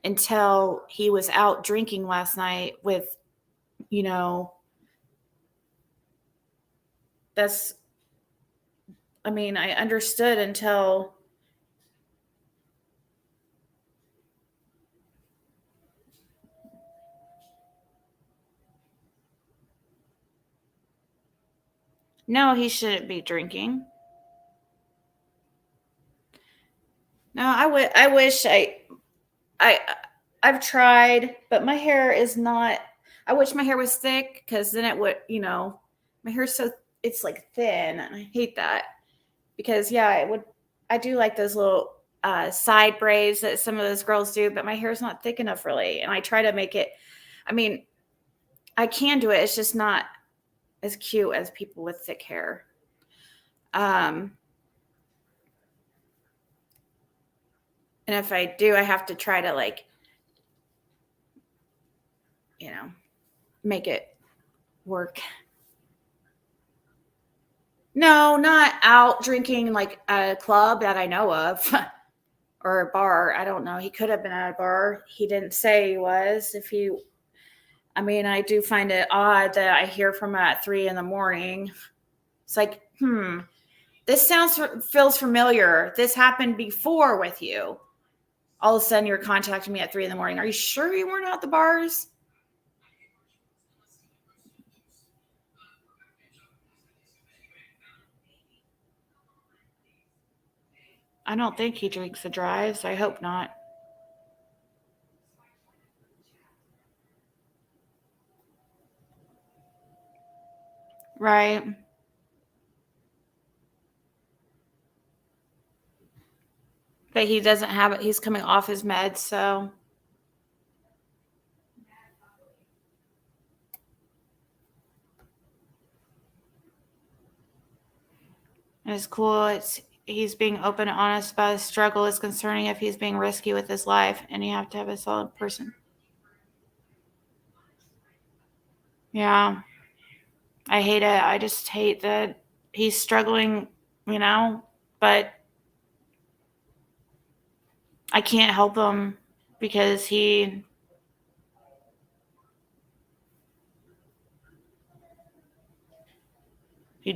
until he was out drinking last night with, you know, that's, I mean, I understood until, no, he shouldn't be drinking. No, I wish I, I've tried, but my hair is not, I wish my hair was thick because then it would, my hair's so, it's like thin and I hate that because yeah, it would, I do like those little side braids that some of those girls do, but my hair's not thick enough really. And I try to make it, I mean, I can do it. It's just not as cute as people with thick hair. And if I do, I have to try to like, make it work. No, not out drinking like at a club that I know of or a bar. I don't know. He could have been at a bar. He didn't say he was. I mean, I do find it odd that I hear from him at 3 a.m. It's like, this feels familiar. This happened before with you. All of a sudden, you're contacting me at 3 a.m. Are you sure you weren't at the bars? I don't think he drinks and drives. I hope not. Right. But he doesn't have it. He's coming off his meds, so. It's cool. He's being open and honest about his struggle. It's concerning if he's being risky with his life, and you have to have a solid person. Yeah. I hate it. I just hate that he's struggling, but I can't help him because he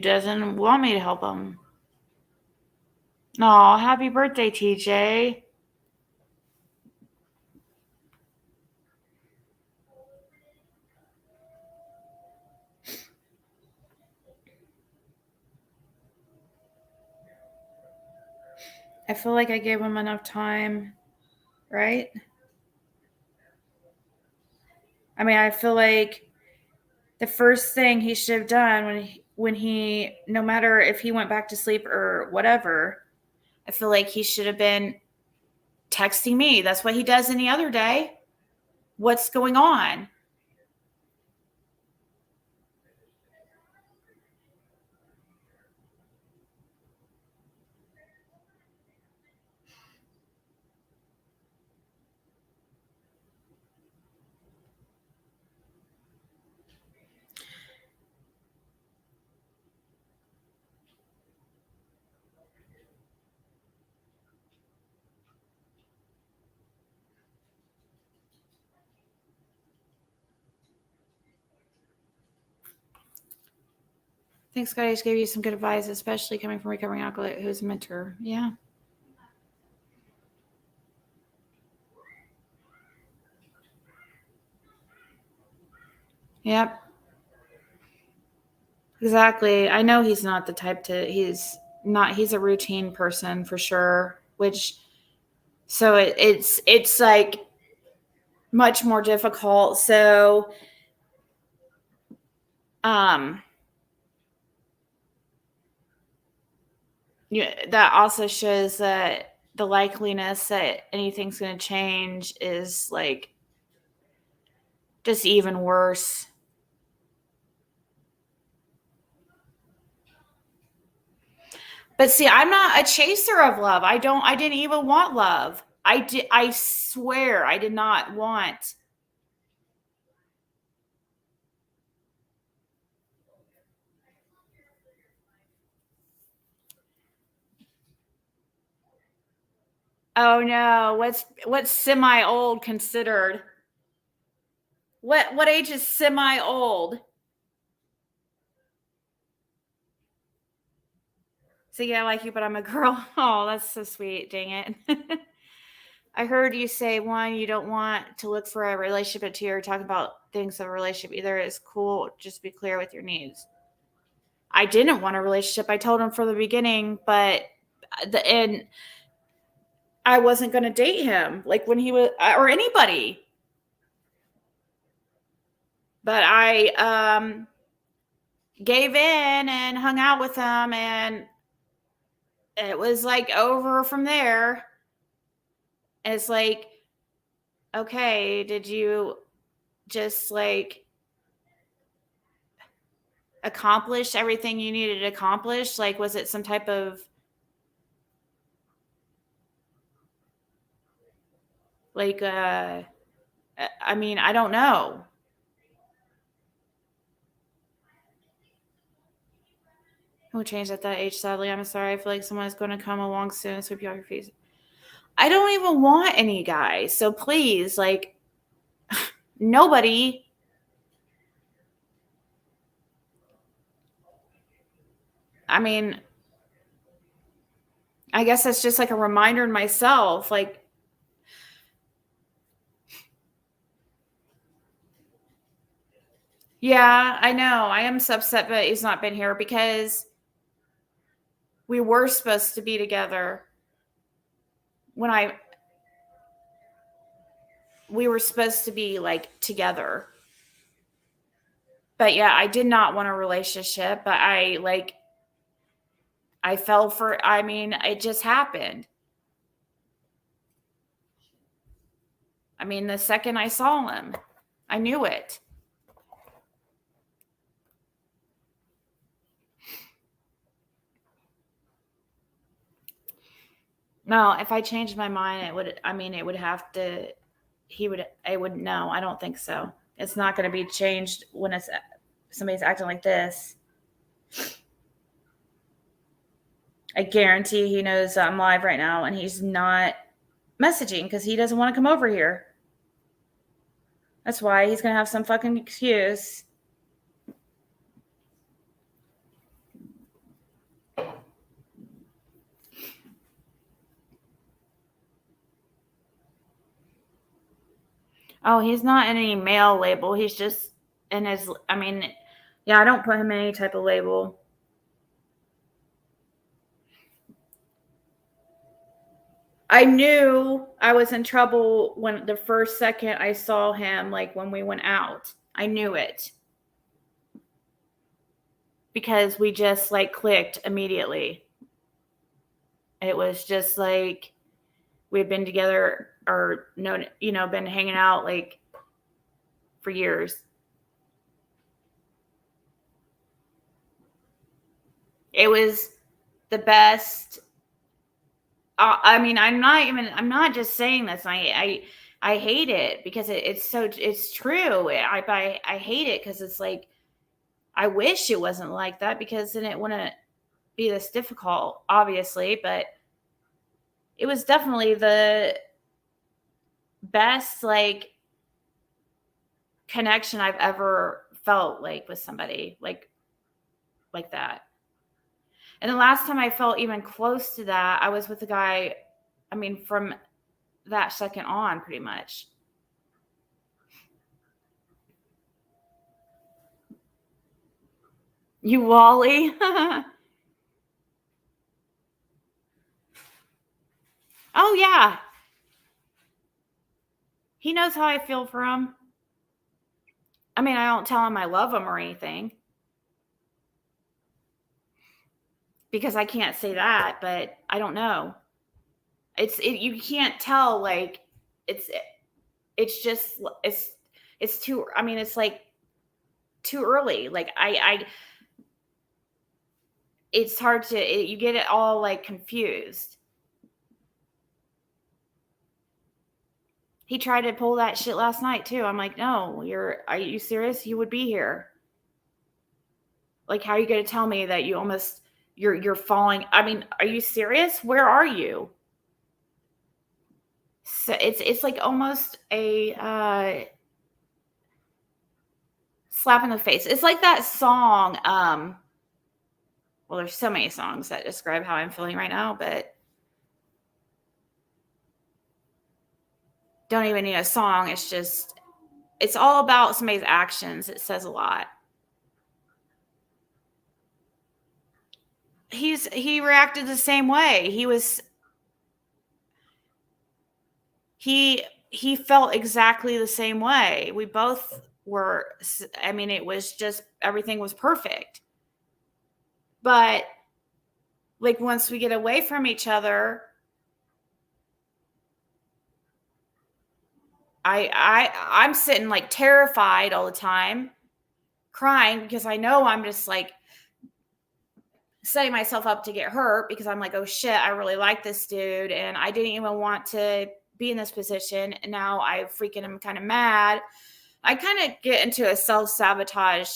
doesn't want me to help him. Oh, happy birthday, TJ. I feel like I gave him enough time, right? I mean, I feel like the first thing he should have done when he no matter if he went back to sleep or whatever, I feel like he should have been texting me. That's what he does any other day. What's going on? Thanks, God. I just gave you some good advice, especially coming from a recovering alcoholic who's a mentor. Yeah. Yep. Exactly. I know he's not the type to, he's a routine person for sure, which, so it's like much more difficult. So, um, yeah, that also shows that the likeliness that anything's going to change is like just even worse. But see, I'm not a chaser of love. I didn't even want love. I swear I did not want. Oh no, what's semi old considered? What age is semi old? So yeah, I like you, but I'm a girl. Oh, that's so sweet. Dang it. I heard you say one, you don't want to look for a relationship, but two, you're talking about things of a relationship. Either is cool, just be clear with your needs. I didn't want a relationship. I told him from the beginning, but and I wasn't going to date him, like when he was, or anybody. But I gave in and hung out with him, and it was like over from there. And it's like, okay, did you just like accomplish everything you needed to accomplish? Like, was it some type of like, I mean, I don't know. Who changed at that age, sadly. I'm sorry. I feel like someone is going to come along soon and sweep you off your feet. I don't even want any guys. So please, like, nobody. I mean, I guess that's just like a reminder to myself. Like, yeah, I know. I am so upset that he's not been here because we were supposed to be together when we were supposed to be like together. But yeah, I did not want a relationship, but I fell for, I mean, it just happened. I mean, the second I saw him, I knew it. No, if I changed my mind, it would have to, I would, no, I don't think so. It's not going to be changed when somebody's acting like this. I guarantee he knows I'm live right now and he's not messaging because he doesn't want to come over here. That's why he's going to have some fucking excuse. Oh, he's not in any male label. He's just in his, I mean, yeah, I don't put him in any type of label. I knew I was in trouble when the first second I saw him, like when we went out. I knew it. Because we just like clicked immediately. It was just like we had been together or known, been hanging out like for years. It was the best. I mean, I'm not just saying this. I hate it because it's true. I hate it because it's like, I wish it wasn't like that because then it wouldn't be this difficult, obviously, but it was definitely the best like connection I've ever felt like with somebody. Like, like that. And the last time I felt even close to that, I was with a guy, I mean, from that second on, pretty much. You Wally? Oh, yeah. He knows how I feel for him. I mean, I don't tell him I love him or anything, because I can't say that, but I don't know. You can't tell, like, it's it's just it's too, I mean, it's like too early. Like, I it's hard to, you get it all like confused. He tried to pull that shit last night too. I'm like, no, are you serious? You would be here. Like, how are you going to tell me that you're falling? I mean, are you serious? Where are you? So it's like almost a slap in the face. It's like that song. Well, there's so many songs that describe how I'm feeling right now, but don't even need a song. It's all about somebody's actions. It says a lot. He reacted the same way. He felt exactly the same way. We both were, I mean, it was just, everything was perfect. But like, once we get away from each other, I'm sitting like terrified all the time, crying, because I know I'm just like setting myself up to get hurt, because I'm like, oh shit, I really like this dude and I didn't even want to be in this position, and now I freaking am kind of mad. I kind of get into a self-sabotage,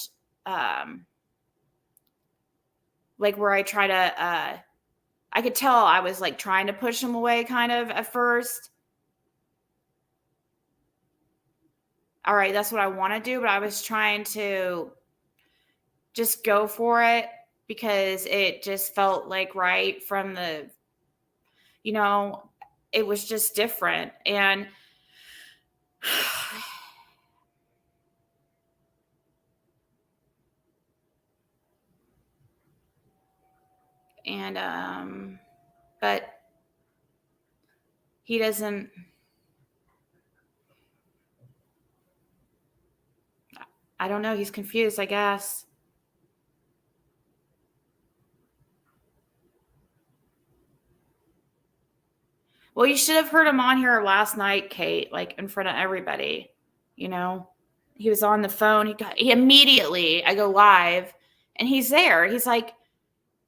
like, where I try to I could tell I was like trying to push him away kind of at first. All right, that's what I want to do, but I was trying to just go for it because it just felt like right from the, you know, it was just different. And but he doesn't, I don't know, he's confused, I guess. Well, you should have heard him on here last night, Kate, like in front of everybody. You know, he was on the phone. He immediately, I go live and he's there. He's like,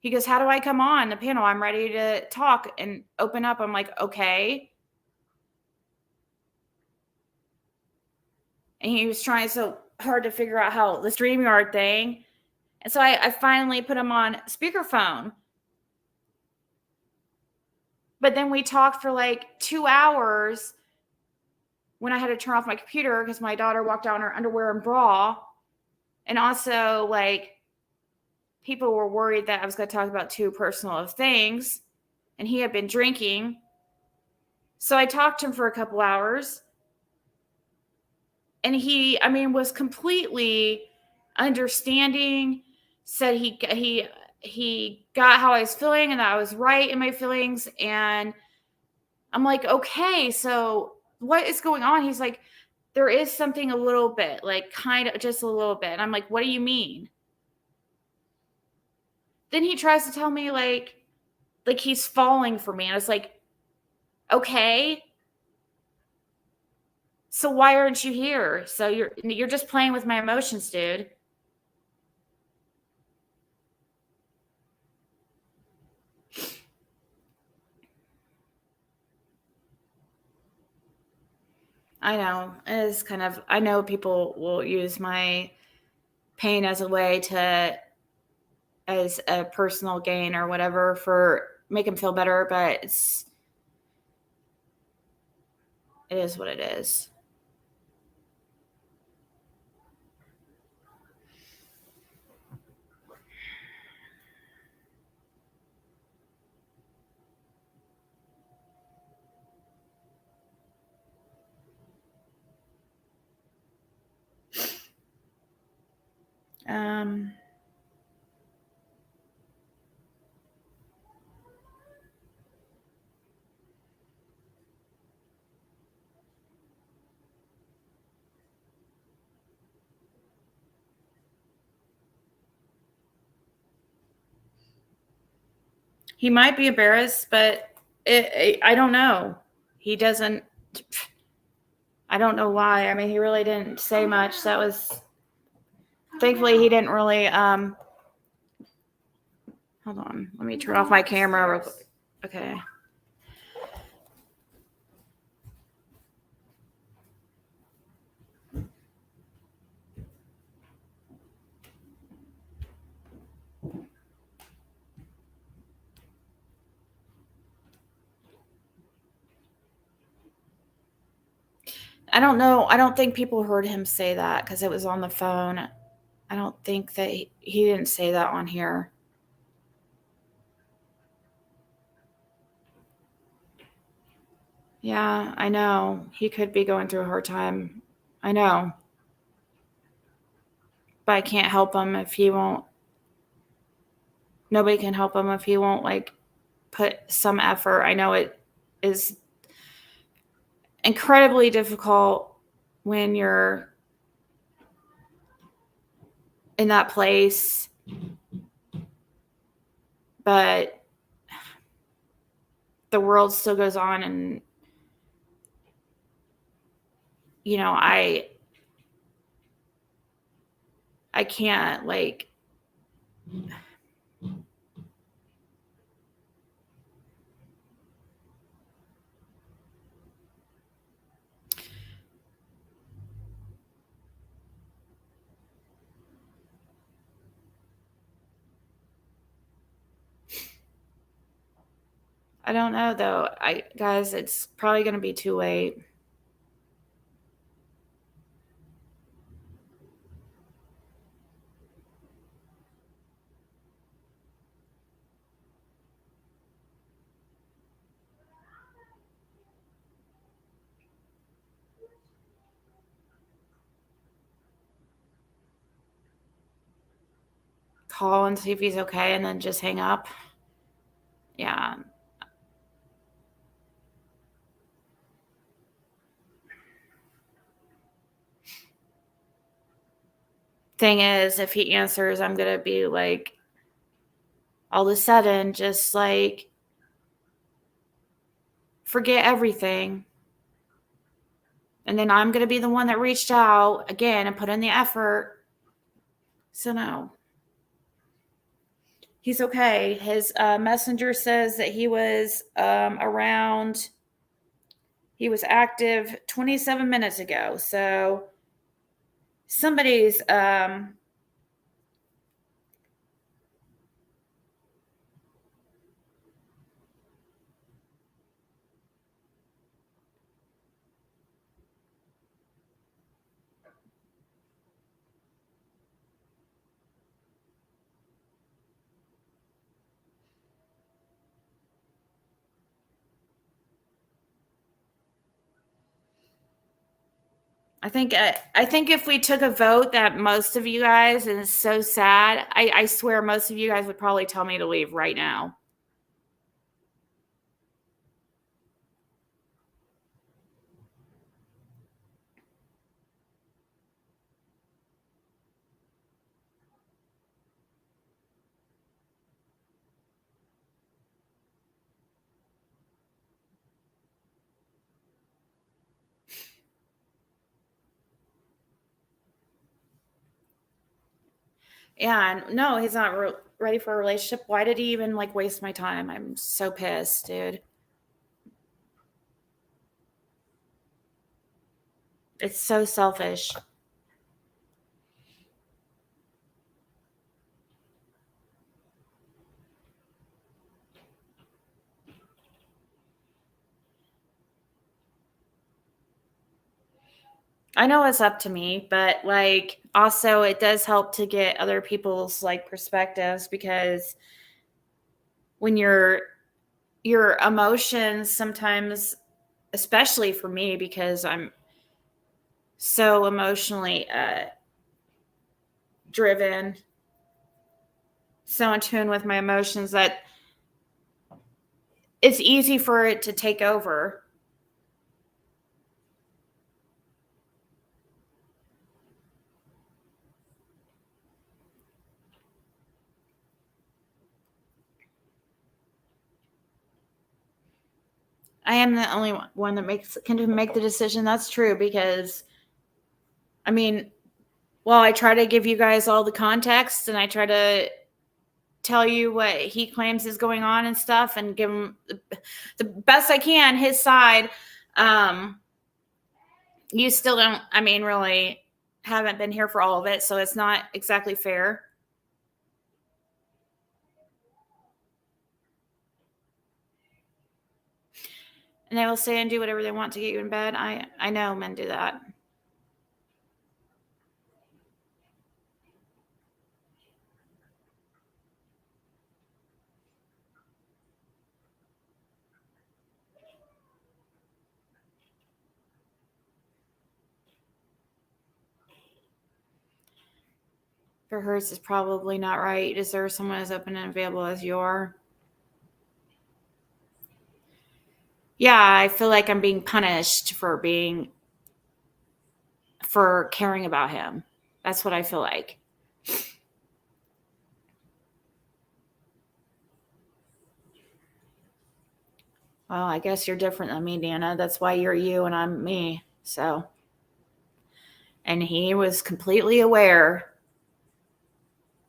he goes, how do I come on the panel? I'm ready to talk and open up. I'm like, okay. And he was trying so hard to figure out how the StreamYard thing. And so I finally put him on speakerphone. But then we talked for like 2 hours when I had to turn off my computer because my daughter walked out in her underwear and bra. And also, like, people were worried that I was going to talk about too personal of things. And he had been drinking. So I talked to him for a couple hours. And he, I mean, was completely understanding, said he got how I was feeling and that I was right in my feelings. And I'm like, okay, so what is going on? He's like, there is something a little bit, like kind of just a little bit. And I'm like, what do you mean? Then he tries to tell me like he's falling for me. And I was like, okay, so why aren't you here? So you're just playing with my emotions, dude. I know. It's kind of, I know people will use my pain as a way to, as a personal gain or whatever, for make them feel better, but it is what it is. He might be embarrassed, but I don't know. He doesn't. I don't know why. I mean, he really didn't say much. That was thankfully he didn't really. Hold on, let me turn off my camera real quick. Okay. I don't know. I don't think people heard him say that because it was on the phone. I don't think that he didn't say that on here. Yeah, I know. He could be going through a hard time. I know. But I can't help him if he won't. Nobody can help him if he won't, like, put some effort. I know it is incredibly difficult when you're in that place, but the world still goes on, and you know, I can't, like, I don't know though. Guys, it's probably going to be too late. Call and see if he's okay and then just hang up. Yeah. Thing is, if he answers, I'm going to be like, all of a sudden, just like, forget everything. And then I'm going to be the one that reached out again and put in the effort. So, no. He's okay. His messenger says that he was he was active 27 minutes ago. So, somebody's I think if we took a vote that most of you guys, and it's so sad, I swear most of you guys would probably tell me to leave right now. Yeah, and no, he's not ready for a relationship. Why did he even like waste my time? I'm so pissed, dude. It's so selfish. I know it's up to me, but like also it does help to get other people's like perspectives because when your emotions sometimes, especially for me because I'm so emotionally driven, so in tune with my emotions that it's easy for it to take over. I am the only one that can make the decision. That's true because, I mean, well, I try to give you guys all the context and I try to tell you what he claims is going on and stuff and give him the best I can his side. You still don't, I mean, really haven't been here for all of it, so it's not exactly fair. And they will say and do whatever they want to get you in bed. I know men do that. For hers is probably not right. You deserve someone as open and available as you are. Yeah, I feel like I'm being punished for caring about him. That's what I feel like. Well, I guess you're different than me, Dana. That's why you're you and I'm me. So, and he was completely aware.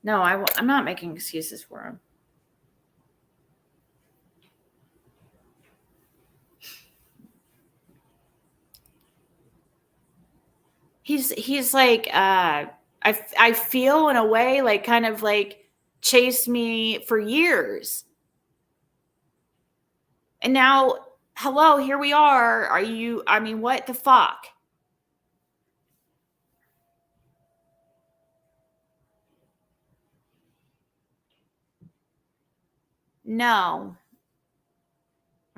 No, I'm not making excuses for him. He's like I feel in a way like kind of like chased me for years. And now hello, here we are. I mean, what the fuck? No.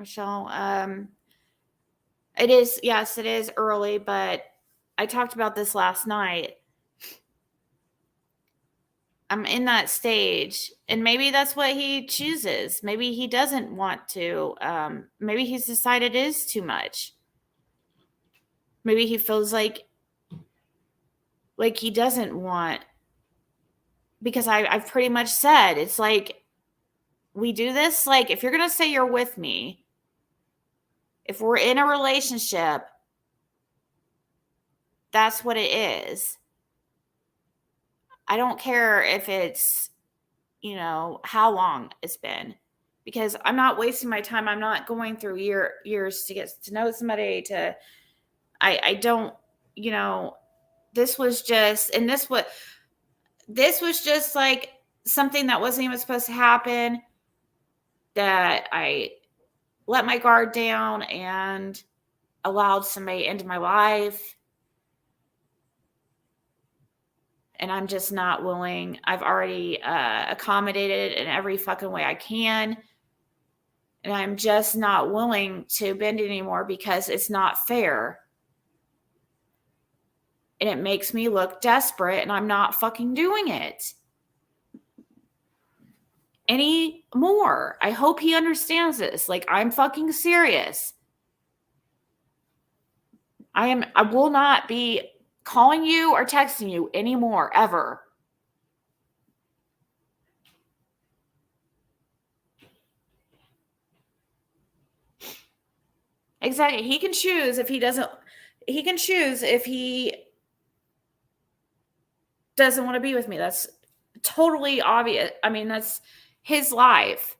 Michelle, it is, yes, it is early, but I talked about this last night. I'm in that stage, and maybe that's what he chooses. Maybe he doesn't want to. Maybe he's decided it is too much. Maybe he feels like he doesn't want, because I've pretty much said it's like we do this. Like if you're gonna say you're with me, if we're in a relationship, that's what it is. I don't care if it's, how long it's been, because I'm not wasting my time. I'm not going through years to get to know somebody I don't, this was just, and this was just like something that wasn't even supposed to happen, that I let my guard down and allowed somebody into my life. And I'm just not willing. I've already accommodated in every fucking way I can. And I'm just not willing to bend anymore because it's not fair. And it makes me look desperate, and I'm not fucking doing it anymore. I hope he understands this. Like, I'm fucking serious. I will not be calling you or texting you anymore, ever. Exactly. He can choose if he doesn't want to be with me. That's totally obvious. I mean, that's his life.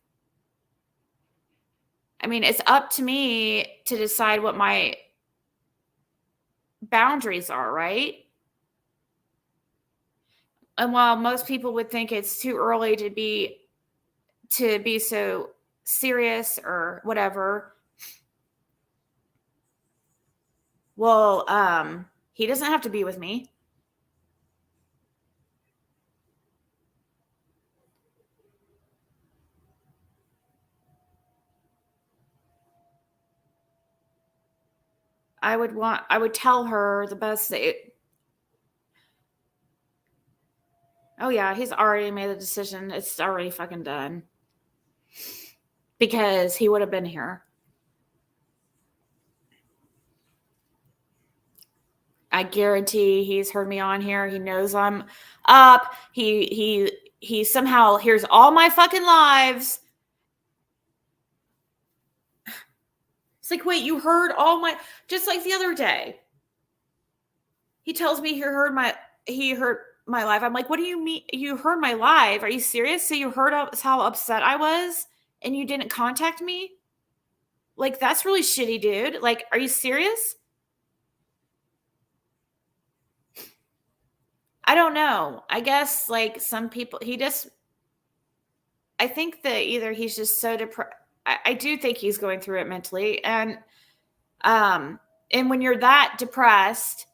I mean, it's up to me to decide what my boundaries are, right? And while most people would think it's too early to be so serious or whatever, well, he doesn't have to be with me. I would tell her the best that Oh, yeah, he's already made the decision. It's already fucking done. Because he would have been here. I guarantee he's heard me on here. He knows I'm up. He somehow hears all my fucking lives. It's like, wait, you heard all my, just like the other day. He tells me he heard my live. I'm like, what do you mean you heard my live? Are you serious? So you heard how upset I was and you didn't contact me? Like, that's really shitty, dude. Like, are you serious? I don't know. I guess like some people, I think that either he's just so depressed. I do think he's going through it mentally. Um, and when you're that depressed,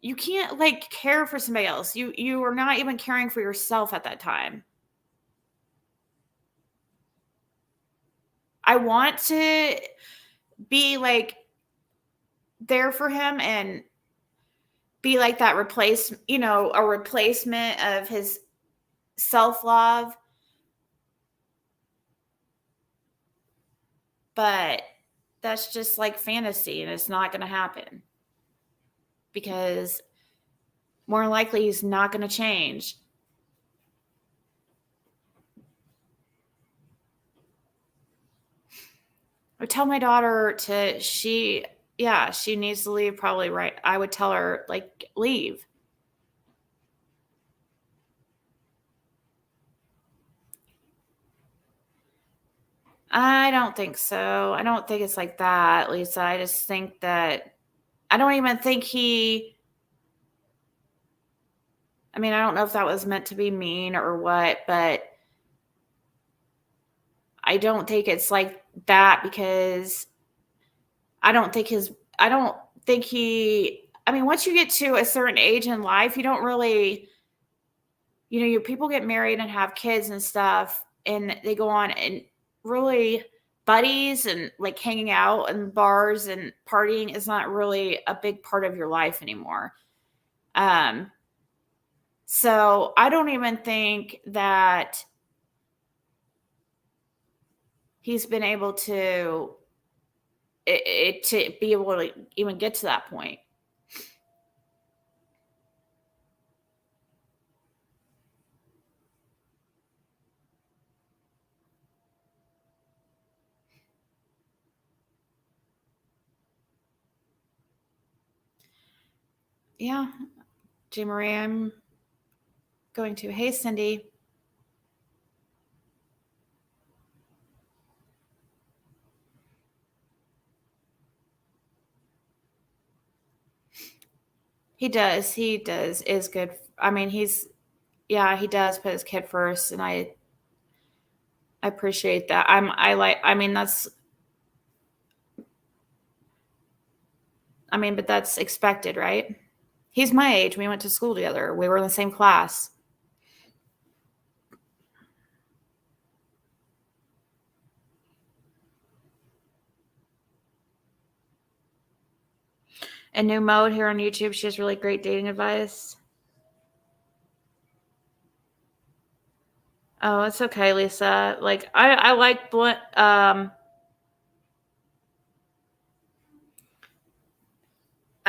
you can't like care for somebody else. You are not even caring for yourself at that time. I want to be like there for him and be like that a replacement of his self-love. But that's just like fantasy and it's not going to happen because more likely he's not going to change. I would tell my daughter she needs to leave probably right. I would tell her like leave. I don't think so. I don't think it's like that, Lisa. I just think that I don't even think I mean, I don't know if that was meant to be mean or what, but I don't think it's like that because I don't think I mean, once you get to a certain age in life, you don't really, people get married and have kids and stuff, and they go on and really buddies and like hanging out in bars and partying is not really a big part of your life anymore. Um, so I don't even think that he's been able to be able to even get to that point. Yeah, J. Marie, I'm going to. Hey, Cindy. He does. He does. Is good. I mean, he does put his kid first, and I appreciate that. I mean, but that's expected, right? He's my age. We went to school together. We were in the same class. A new mode here on YouTube. She has really great dating advice. Oh, it's okay, Lisa. Like I like I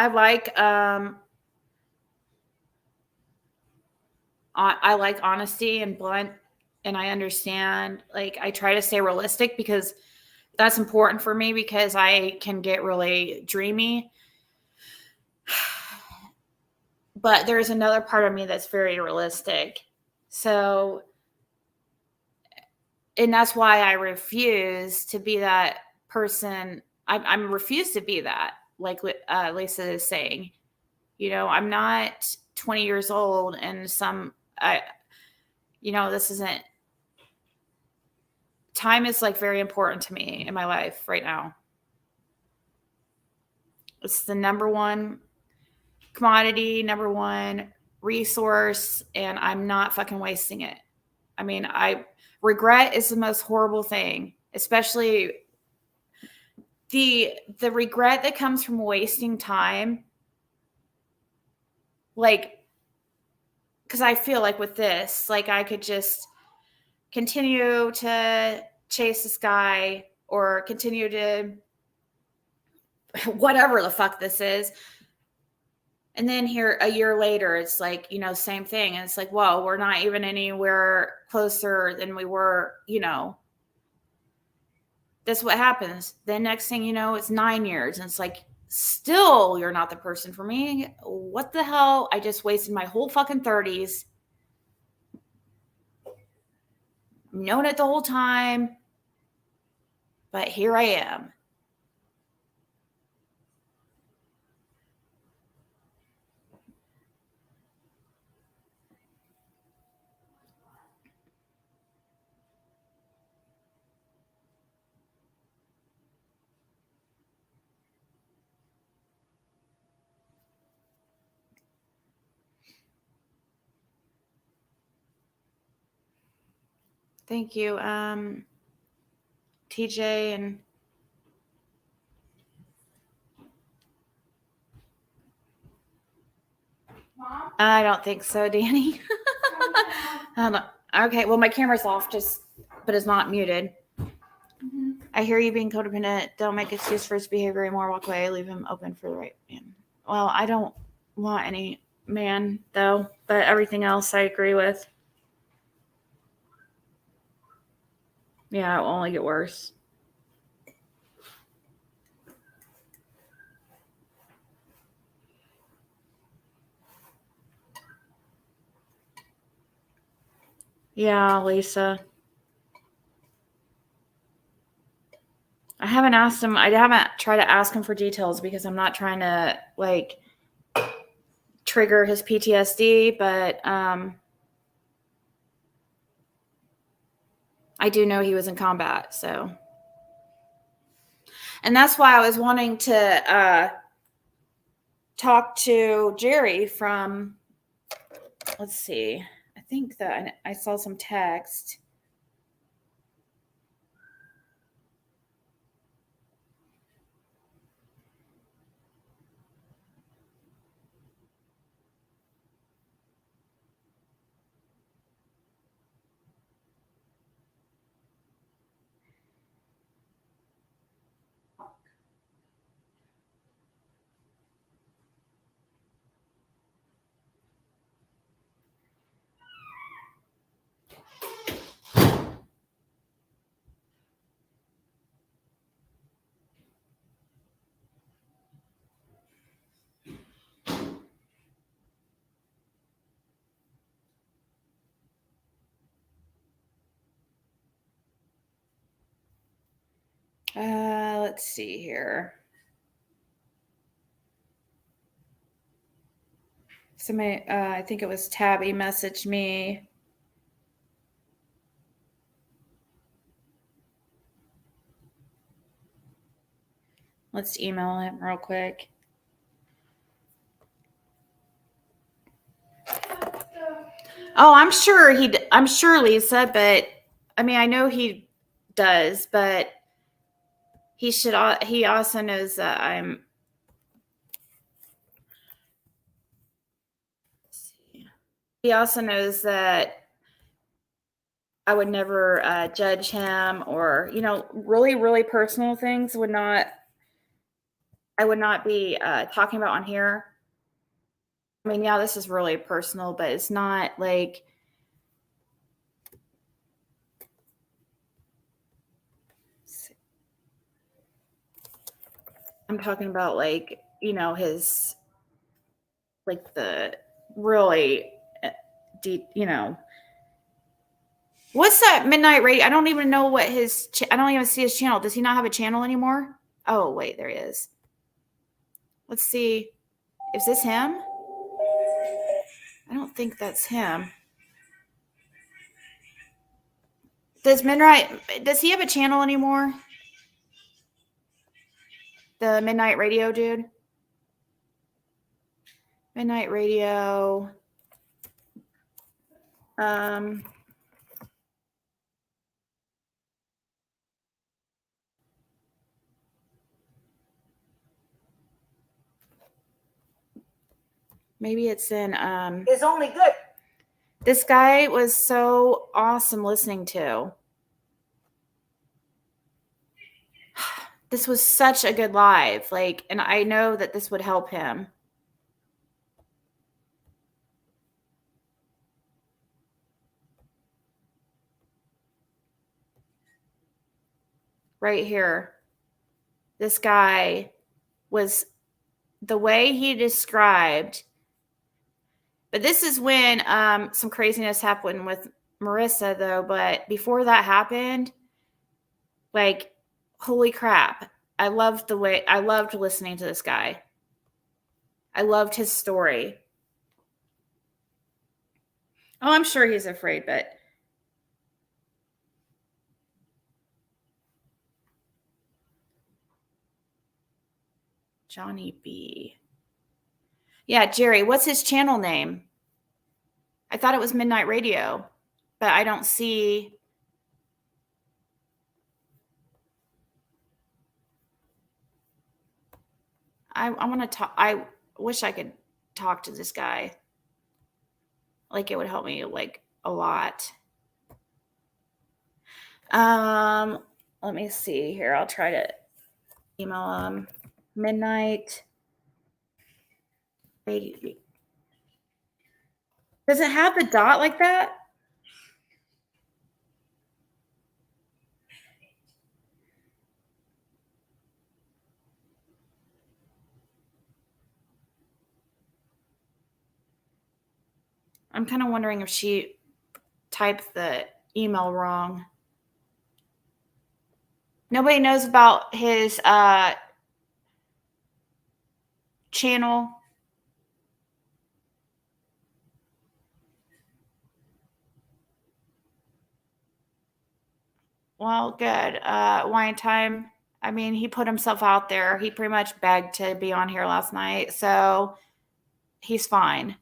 like I like honesty and blunt, and I understand. Like I try to stay realistic because that's important for me because I can get really dreamy. But there's another part of me that's very realistic. So, and that's why I refuse to be that person. I'm refused to be that, like Lisa is saying. I'm not 20 years old and this isn't, time is like very important to me in my life right now. It's the number one commodity, number one resource, and I'm not fucking wasting it. I mean, regret is the most horrible thing, especially the regret that comes from wasting time. Like because I feel like with this, like I could just continue to chase this guy or continue to whatever the fuck this is. And then here a year later, it's like, you know, same thing. And it's like, whoa, we're not even anywhere closer than we were, you know. That's what happens. Then next thing you know, it's 9 years. And it's like, still, you're not the person for me. What the hell? I just wasted my whole fucking 30s. I've known it the whole time. But here I am. Thank you, TJ and Mom? I don't think so, Danny. I don't know. Okay, well, my camera's off, but it's not muted. Mm-hmm. I hear you being codependent. Don't make excuse for his behavior anymore. Walk away. Leave him open for the right man. Well, I don't want any man, though, but everything else I agree with. Yeah, it will only get worse. Yeah, Lisa. I haven't asked him. I haven't tried to ask him for details because I'm not trying to, like, trigger his PTSD, but I do know he was in combat, so. And that's why I was wanting to talk to Jerry from, let's see, I think that I saw some text. Let's see here. Somebody, I think it was Tabby, messaged me. Let's email him real quick. Oh, I'm sure Lisa, but I mean, I know he does, but he also knows that I'm. He also knows that I would never judge him, or, you know, really, really personal things I would not be talking about on here. I mean, yeah, this is really personal, but it's not like. I'm talking about, like, you know, his, like, the really deep, you know. What's that Midnight Radio? I don't even know what I don't even see his channel. Does he not have a channel anymore? Oh, wait, there he is. Let's see. Is this him? I don't think that's him. Does he have a channel anymore? The Midnight Radio dude? Midnight Radio. Maybe it's in is only good. This guy was so awesome listening to. This was such a good live. Like, and I know that this would help him. Right here. This guy was the way he described. But this is when some craziness happened with Marissa, though. But before that happened, like, holy crap. I loved listening to this guy. I loved his story. Oh, I'm sure he's afraid, but Johnny B. Yeah, Jerry, what's his channel name? I thought it was Midnight Radio, but I don't see. I want to talk. I wish I could talk to this guy. Like, it would help me like a lot. Let me see here. I'll try to email him. Midnight Radio. Does it have the dot like that? I'm kind of wondering if she typed the email wrong. Nobody knows about his channel. Well, good. Wine time. I mean, he put himself out there. He pretty much begged to be on here last night, so he's fine.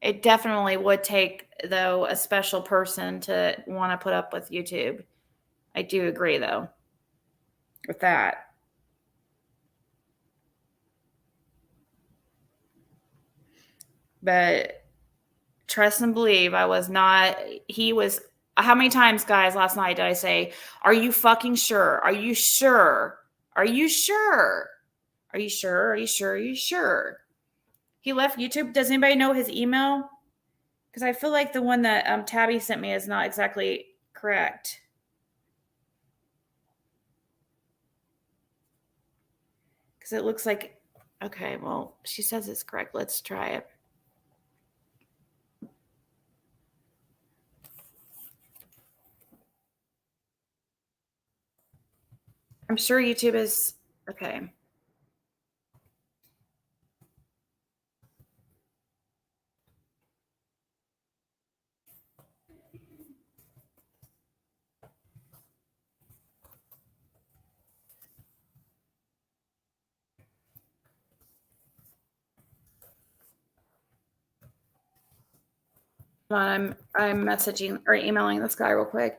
It definitely would take, though, a special person to want to put up with YouTube. I do agree, though, with that. But trust and believe, I was not. He was. How many times, guys, last night did I say, "Are you fucking sure? Are you sure? Are you sure? Are you sure? Are you sure? Are you sure?" He left YouTube. Does anybody know his email? Because I feel like the one that Tabby sent me is not exactly correct. Because it looks like, okay, well, she says it's correct. Let's try it. I'm sure YouTube is, okay. I'm messaging or emailing this guy real quick.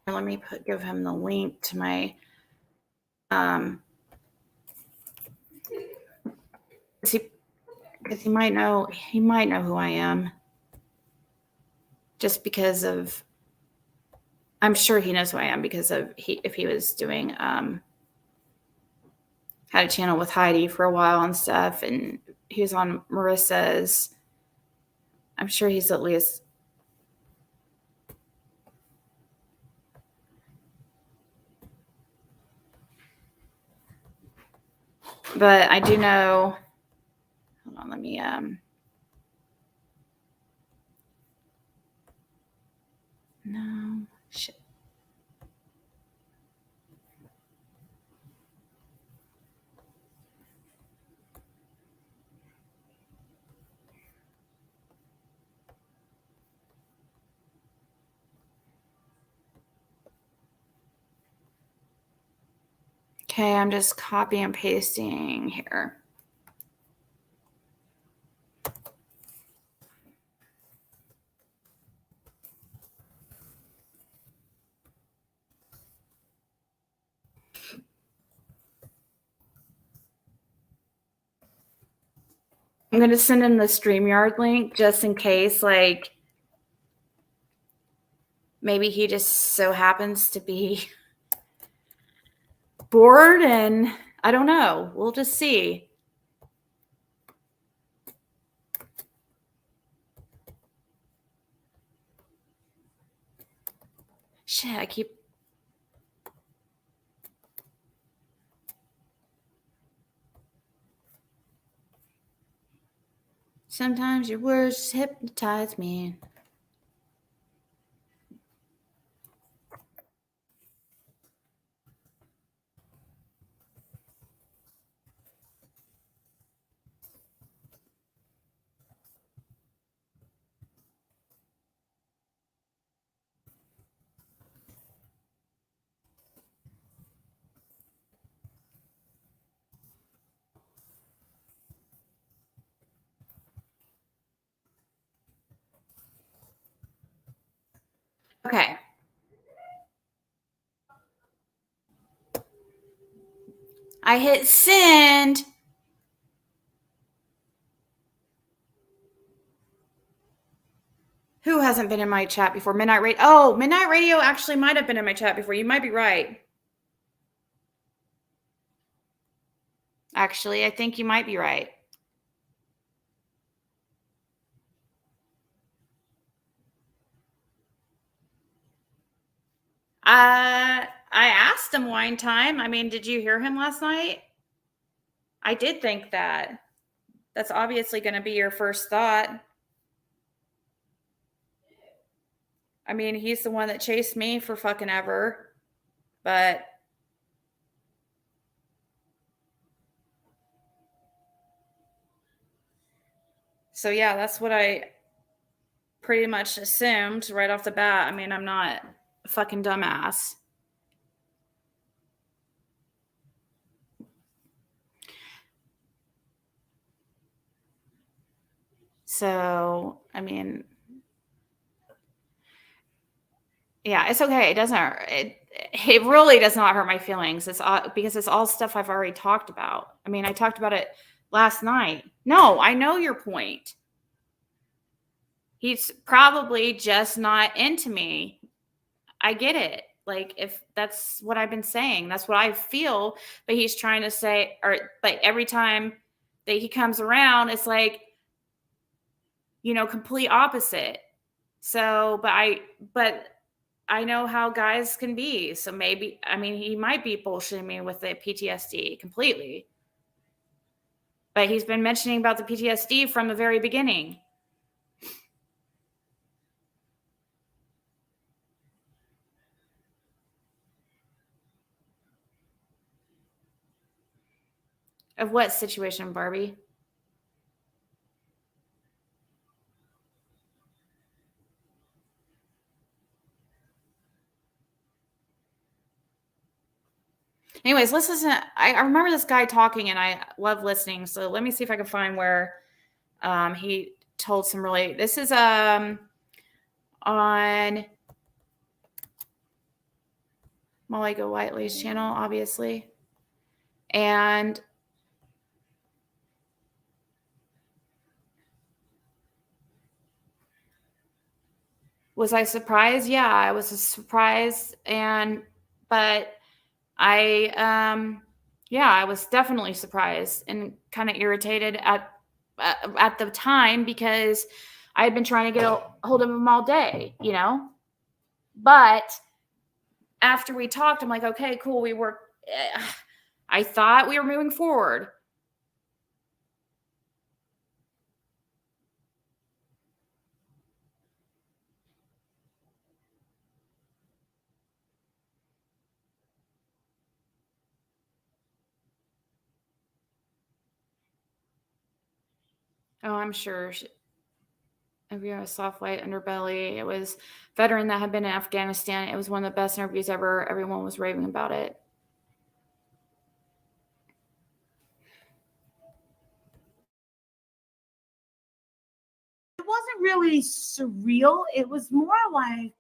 Let me give him the link to my because he might know who I am, just because of, I'm sure he knows who I am because of if he was doing had a channel with Heidi for a while and stuff, and he was on Marissa's. I'm sure he's at least. But I do know. Hold on, let me no shit. Okay, I'm just copy and pasting here. I'm going to send him the StreamYard link just in case, like, maybe he just so happens to be bored, and I don't know. We'll just see. Shit, I keep. Sometimes your words hypnotize me. Okay. I hit send. Who hasn't been in my chat before? Midnight Radio. Oh, Midnight Radio actually might have been in my chat before. You might be right. Actually, I think you might be right. I asked him wine time. I mean, did you hear him last night? I did think that. That's obviously going to be your first thought. I mean, he's the one that chased me for fucking ever. But so yeah, that's what I pretty much assumed right off the bat. I mean, I'm not a fucking dumbass. So, I mean, yeah, it's okay. It doesn't. It really does not hurt my feelings. It's because it's all stuff I've already talked about. I mean, I talked about it last night. No, I know your point. He's probably just not into me. I get it. Like, if that's what I've been saying, that's what I feel. But he's trying to say, or like every time that he comes around, it's like, complete opposite. So, but I know how guys can be. So maybe, I mean, he might be bullshitting me with the PTSD completely. But he's been mentioning about the PTSD from the very beginning. Of what situation, Barbie? Anyways, let's listen. I remember this guy talking, and I love listening. So let me see if I can find where he told some really. This is on Molly Go Whiteley's channel, obviously. And was I surprised? Yeah, I was surprised. But I was definitely surprised and kind of irritated at the time because I had been trying to get a hold of him all day, you know. But after we talked, I'm like, okay, cool. I thought we were moving forward. Oh, I'm sure. Interview a soft white underbelly. It was veteran that had been in Afghanistan. It was one of the best interviews ever. Everyone was raving about it. It wasn't really surreal. It was more like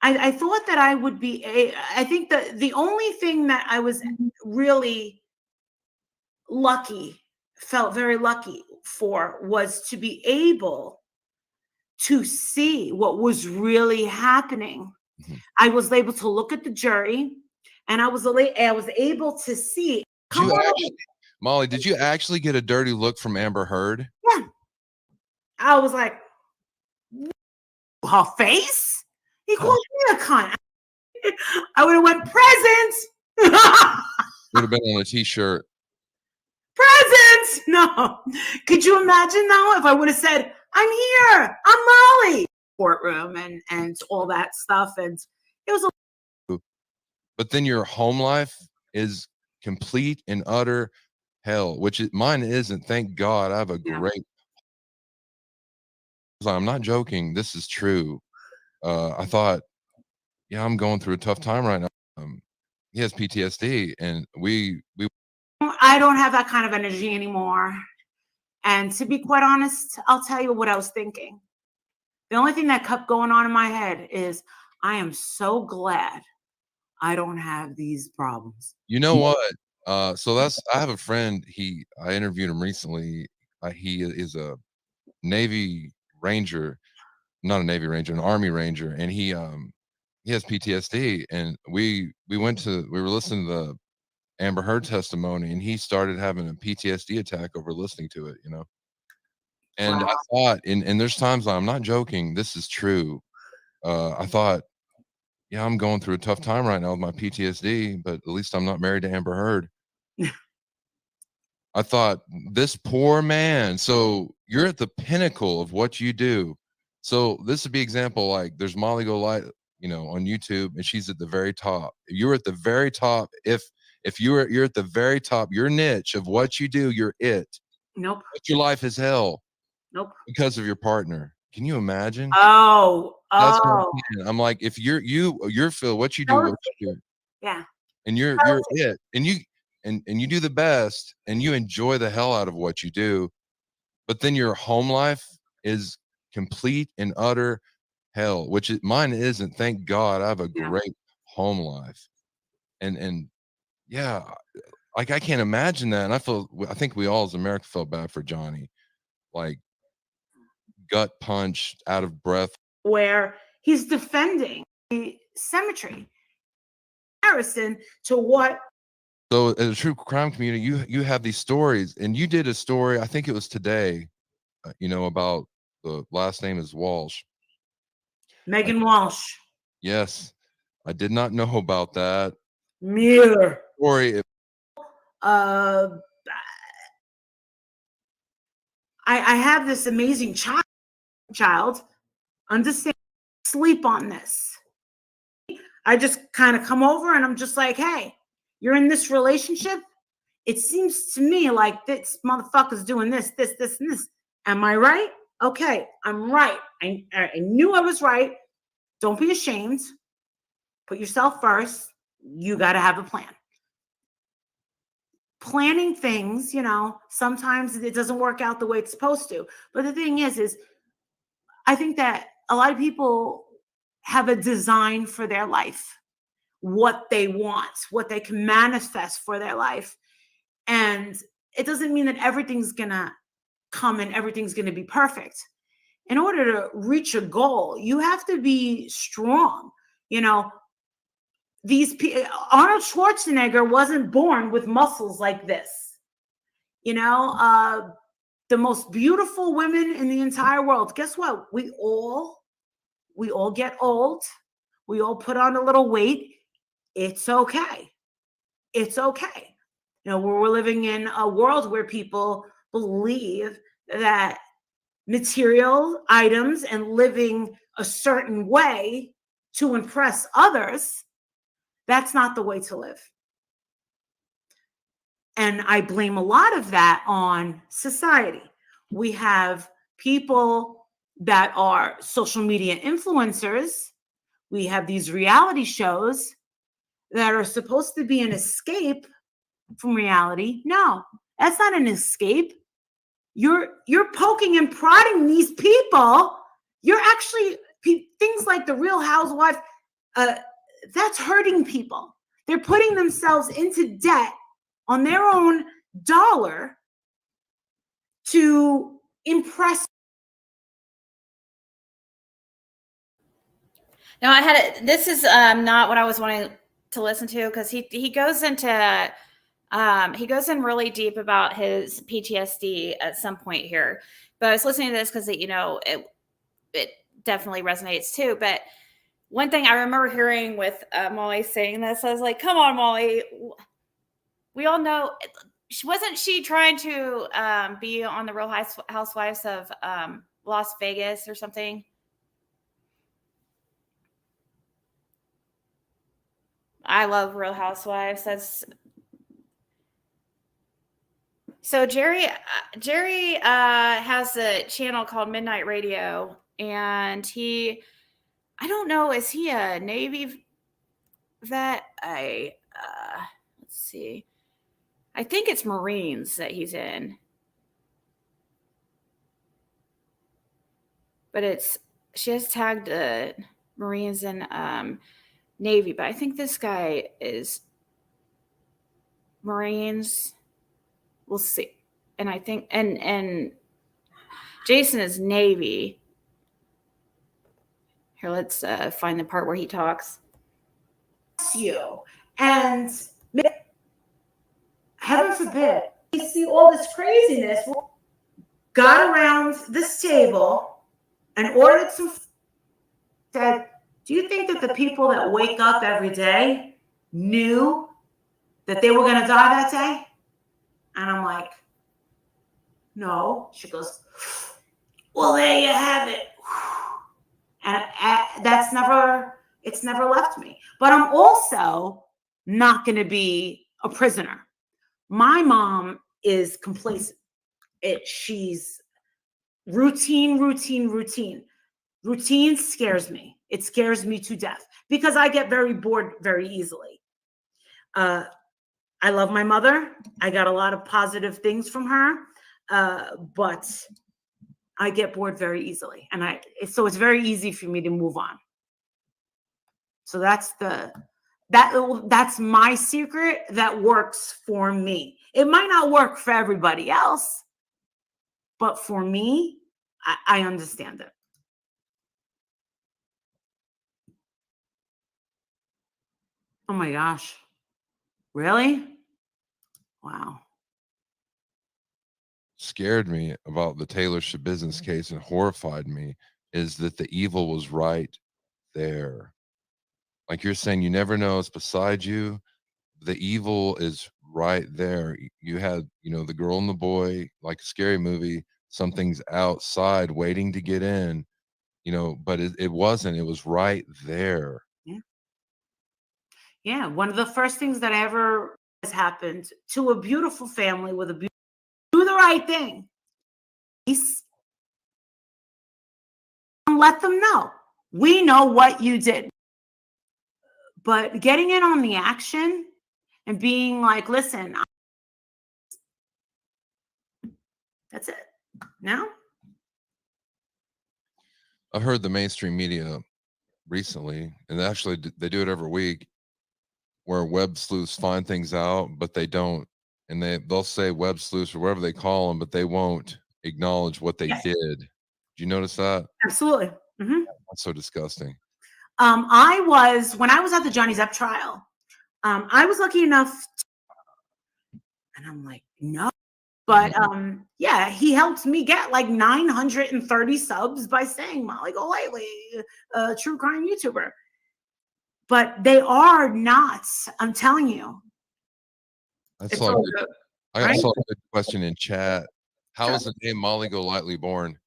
I thought that I would be I think the only thing that I was really felt very lucky for, was to be able to see what was really happening. Mm-hmm. I was able to look at the jury, and I was able to see. Molly, did you actually get a dirty look from Amber Heard? Yeah. I was like, her face? He called me a cunt. I would have went, presents. Would have been on a t-shirt. Presents. No. Could you imagine though if I would have said, I'm here, I'm Molly, courtroom and all that stuff, and it was but then your home life is complete and utter hell, which mine isn't. Thank God. I have a great. I'm not joking. This is true. I thought, yeah, I'm going through a tough time right now. He has PTSD, and we. I don't have that kind of energy anymore. And to be quite honest, I'll tell you what I was thinking. The only thing that kept going on in my head is, I am so glad I don't have these problems. You know what? So I have a friend. I interviewed him recently. He is a Navy Ranger, not a Navy Ranger, an Army Ranger, and he has PTSD. And we were listening to the Amber Heard testimony, and he started having a PTSD attack over listening to it, you know. And wow. I thought, and there's times I'm not joking, this is true. I thought, yeah, I'm going through a tough time right now with my PTSD, but at least I'm not married to Amber Heard. I thought, this poor man. So you're at the pinnacle of what you do. So this would be example, like there's Molly Go Light, you know, on YouTube, and she's at the very top. You're at the very top. If you're at the very top, your niche of what you do, you're it. Nope. But your life is hell. Nope. Because of your partner. Can you imagine? That's I'm like, if you're Phil, what you do, yeah. And you're it. And you do the best, and you enjoy the hell out of what you do, but then your home life is complete and utter hell, which mine isn't. Thank God. I have a great home life. And yeah, like I can't imagine that. And I think we all as America felt bad for Johnny, like gut punched, out of breath, where he's defending the cemetery comparison to what. So as a true crime community, you have these stories, and you did a story, I think it was today, you know, about the last name is Walsh. Megan Walsh. Yes. I did not know about that. Muir. Story. I have this amazing child. Understand, sleep on this. I just kind of come over and I'm just like, hey, you're in this relationship. It seems to me like this motherfucker's doing this, and this. Am I right? Okay, I'm right. I knew I was right. Don't be ashamed. Put yourself first. You got to have a plan. Planning things, you know, sometimes it doesn't work out the way it's supposed to. But the thing is I think that a lot of people have a design for their life, what they want, what they can manifest for their life. And it doesn't mean that everything's going to come and everything's going to be perfect. In order to reach a goal, you have to be strong. You know, Arnold Schwarzenegger wasn't born with muscles like this. You know, the most beautiful women in the entire world. Guess what? We all get old. We all put on a little weight. It's okay. It's okay. You know, we're living in a world where people believe that material items and living a certain way to impress others, that's not the way to live. And I blame a lot of that on society. We have people that are social media influencers. We have these reality shows that are supposed to be an escape from reality. No, that's not an escape. You're poking and prodding these people. You're actually, things like the Real Housewives, that's hurting people. They're putting themselves into debt on their own dollar to impress. No, this is not what I was wanting to listen to, because he goes into he goes in really deep about his PTSD at some point here. But I was listening to this because it definitely resonates too. But one thing I remember hearing with Molly saying this, I was like, "Come on, Molly, we all know." Wasn't she trying to be on the Real Housewives of Las Vegas or something? I love Real Housewives. So Jerry has a channel called Midnight Radio, and I don't know, is he a Navy vet? Let's see. I think it's Marines that he's in. But she has tagged Marines and Navy, but I think this guy is Marines. We'll see. And I think and Jason is Navy. Here, let's find the part where he talks. You and heaven forbid, you see all this craziness. Got around this table and ordered some. Said, do you think that the people that wake up every day knew that they were going to die that day? And I'm like, no. She goes, well, there you have it. And it's never left me. But I'm also not going to be a prisoner. My mom is complacent. She's routine. Routine scares me. It scares me to death because I get very bored very easily. I love my mother. I got a lot of positive things from her, but I get bored very easily, and so it's very easy for me to move on. So that's my secret that works for me. It might not work for everybody else, but for me, I understand it. Oh my gosh. Really? Wow. Scared me about the Taylor business case and horrified me is that the evil was right there. Like you're saying, you never know, it's beside you. The evil is right there. You had, the girl and the boy, like a scary movie, something's outside waiting to get in, but it wasn't. It was right there. Yeah. One of the first things that ever has happened to a beautiful family with do the right thing. Let them know. We know what you did. But getting in on the action and being like, listen, that's it. Now? I heard the mainstream media recently, and actually they do it every week, where web sleuths find things out, but they don't, and they'll say web sleuths or whatever they call them, but they won't acknowledge what they Yes. did. Did you notice that? Absolutely. Mm-hmm. That's so disgusting. When I was at the Johnny Depp trial, I was lucky enough, and I'm like, no. But yeah, he helped me get like 930 subs by saying Molly Golightly, a true crime YouTuber. But they are not. I'm telling you. I It's saw all a good, I right? saw a good question in chat. How was the name Molly Golightly born?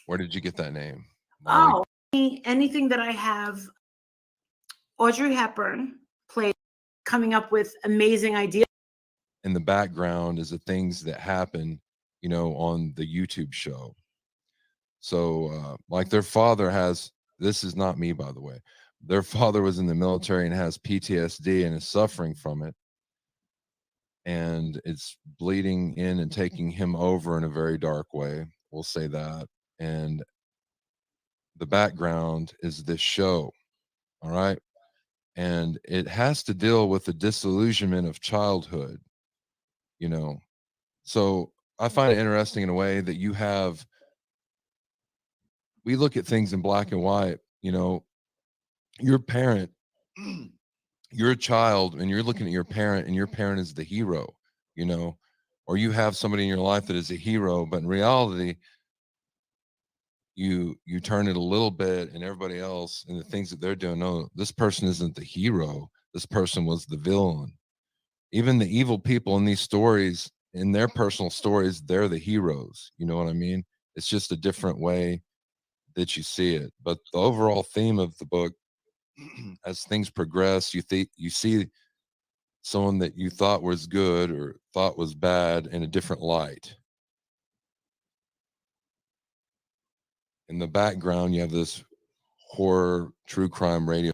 Where did you get that name? Molly. Oh, anything that I have Audrey Hepburn played, coming up with amazing ideas. In the background is the things that happen, on the YouTube show. So, like their father has, this is not me, by the way. Their father was in the military and has PTSD and is suffering from it. And it's bleeding in and taking him over in a very dark way. We'll say that. And the background is this show. All right. And it has to deal with the disillusionment of childhood, you know. So I find it interesting in a way that we look at things in black and white, your parent, you're a child and you're looking at your parent and your parent is the hero, or you have somebody in your life that is a hero, but in reality, you turn it a little bit and everybody else and the things that they're doing, no, this person isn't the hero. This person was the villain. Even the evil people in these stories, in their personal stories, they're the heroes. You know what I mean? It's just a different way that you see it. But the overall theme of the book, as things progress, you see someone that you thought was good or thought was bad in a different light. In the background, you have this horror true crime radio.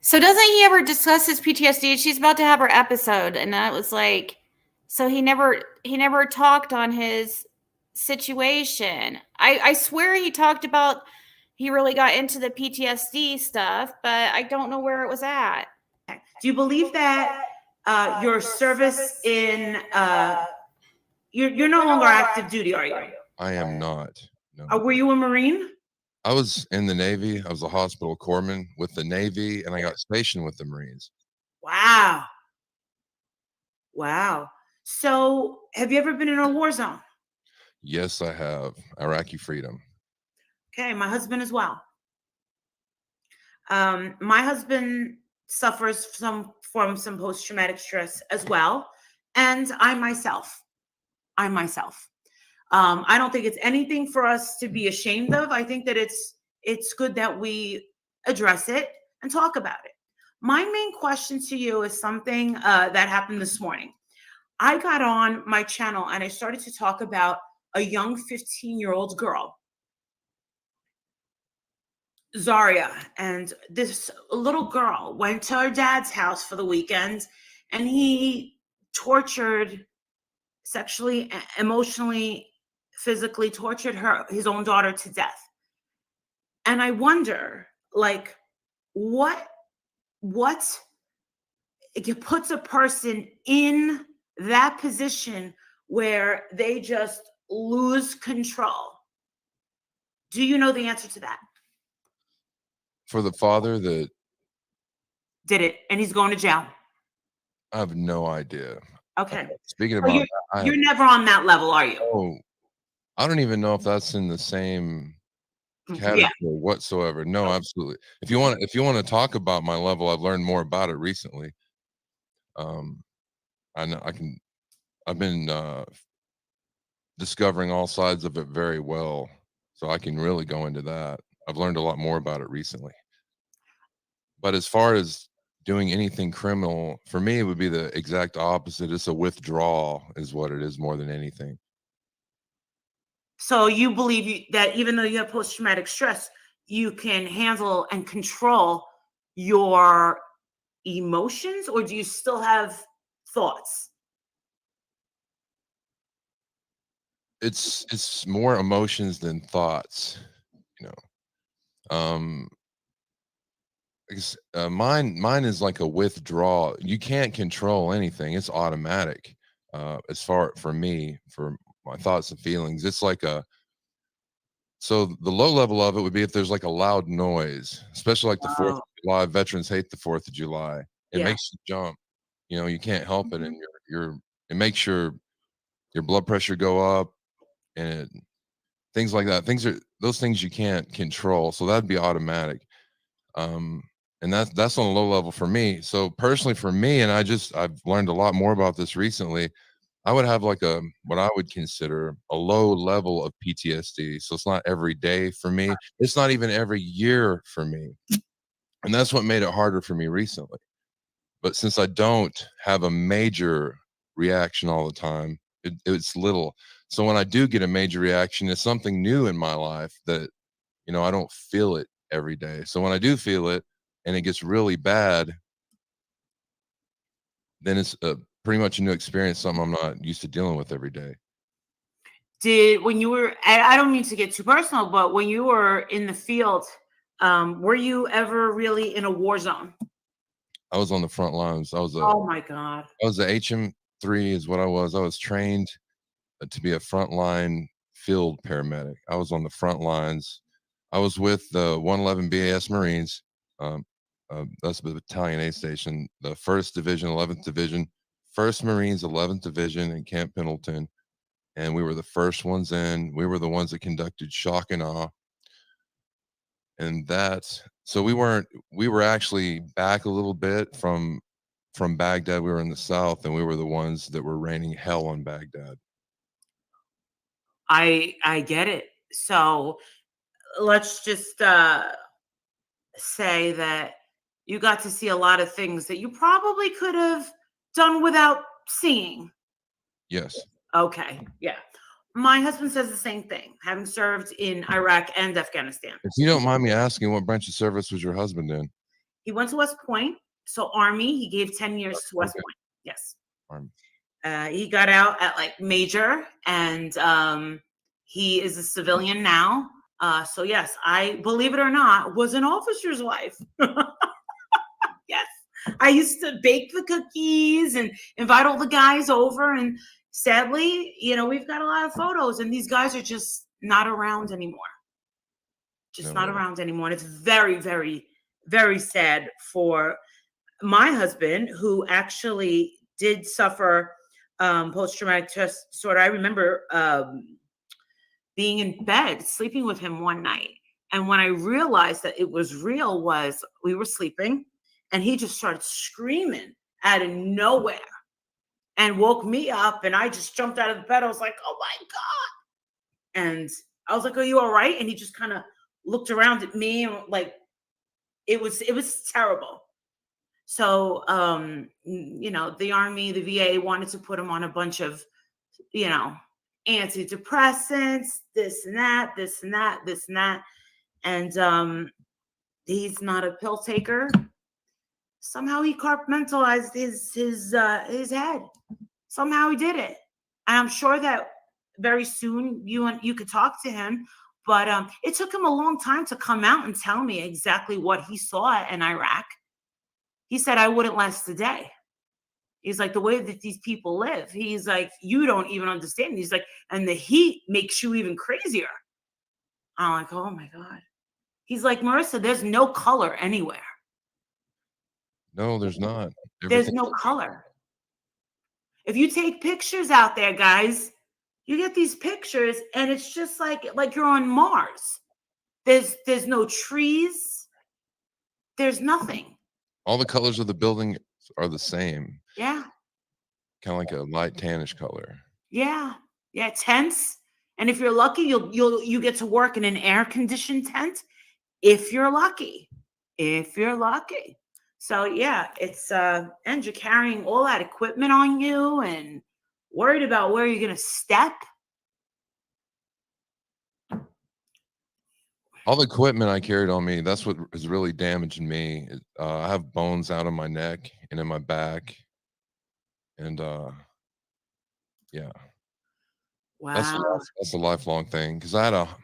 So doesn't he ever discuss his PTSD? She's about to have her episode, and that was like, so he never talked on his situation. I swear he talked about he really got into the PTSD stuff, but I don't know where it was at. Do you believe that your service in you're no longer active duty, are you? I am not. No. Were you a Marine? I was in the Navy. I was a hospital corpsman with the Navy, and I got stationed with the Marines. Wow. Wow. So have you ever been in a war zone? Yes, I have. Iraqi freedom. Okay, my husband as well. My husband suffers from some post-traumatic stress as well. And I myself. I don't think it's anything for us to be ashamed of. I think that it's good that we address it and talk about it. My main question to you is something that happened this morning. I got on my channel and I started to talk about a young 15-year-old girl, Zaria, and this little girl went to her dad's house for the weekend and he tortured, sexually, emotionally, physically tortured his own daughter to death. And I wonder, like, what it puts a person in that position where they just lose control? Do you know the answer to that? For the father that Did it, and he's going to jail. I have no idea. Okay. Speaking So about you're never on that level, are you? Oh, I don't even know if that's in the same category whatsoever. No, absolutely. If you want to talk about my level, I've learned more about it recently. I know I've been discovering all sides of it very well, so I can really go into that. I've learned a lot more about it recently. But as far as doing anything criminal, for me, it would be the exact opposite. It's a withdrawal is what it is more than anything. So you believe that even though you have post-traumatic stress, you can handle and control your emotions, or do you still have thoughts? it's more emotions than thoughts, you know. Mine is like a withdrawal. You can't control anything. It's automatic. As far for me, for my thoughts and feelings, it's like a so the low level of it would be if there's like a loud noise, especially like the 4th Oh, of July. Veterans hate the 4th of July. It yeah. makes you jump. You know, you can't help it, and it makes your blood pressure go up, and things like that. Those things you can't control. So that'd be automatic. Um, and that's on a low level for me. So personally for me, and I've learned a lot more about this recently. I would have like a what I would consider a low level of PTSD. So it's not every day for me. It's not even every year for me. And that's what made it harder for me recently. But since I don't have a major reaction all the time, it's little. So when I do get a major reaction, it's something new in my life that, I don't feel it every day. So when I do feel it and it gets really bad, then it's pretty much a new experience, something I'm not used to dealing with every day. When you were, I don't mean to get too personal, but when you were in the field, were you ever really in a war zone? I was on the front lines. Oh my God. I was a HM3 is what I was. I was trained to be a frontline field paramedic. I was on the front lines. I was with the 111 BAS Marines. Um, that's the Battalion A station, the 1st Division, 11th Division, 1st Marines, 11th Division in Camp Pendleton. And we were the first ones in. We were the ones that conducted shock and awe. And so we were actually back a little bit from Baghdad. We were in the south, and we were the ones that were raining hell on Baghdad. I get it. So let's just say that you got to see a lot of things that you probably could have done without seeing. Yes. Okay. Yeah. My husband says the same thing, having served in Iraq and Afghanistan. If you don't mind me asking, what branch of service was your husband in? He went to West Point. So Army, he gave 10 years to West Okay. Point. Yes. Army. He got out at like major, and he is a civilian now. So yes, I, believe it or not, was an officer's wife. Yes. I used to bake the cookies and invite all the guys over. And sadly, we've got a lot of photos, and these guys are just not around anymore. Just not around anymore. And it's very, very, very sad for my husband, who actually did suffer post-traumatic stress disorder. I remember being in bed, sleeping with him one night. And when I realized that it was real was we were sleeping, and he just started screaming out of nowhere and woke me up. And I just jumped out of the bed. I was like, oh my God. And I was like, are you all right? And he just kind of looked around at me, and like, it was terrible. So, the Army, the VA wanted to put him on a bunch of, antidepressants, this and that, this and that, this and that. And he's not a pill taker. Somehow he compartmentalized his head. Somehow he did it. And I'm sure that very soon you could talk to him. But it took him a long time to come out and tell me exactly what he saw in Iraq. He said, I wouldn't last a day. He's like, the way that these people live, he's like, you don't even understand. He's like, and the heat makes you even crazier. I'm like, oh my God. He's like, Marissa, there's no color anywhere. No, there's not. There's no color. If you take pictures out there, guys, you get these pictures and it's just like you're on Mars. There's no trees. There's nothing. All the colors of the building are the same. Yeah. Kind of like a light tannish color. Yeah. Yeah. Tents. And if you're lucky, you get to work in an air-conditioned tent. If you're lucky. So yeah, it's and you're carrying all that equipment on you and worried about where you're gonna step. All the equipment I carried on me, that's what is really damaging me. I have bones out of my neck and in my back. And yeah. Wow. That's a lifelong thing. Because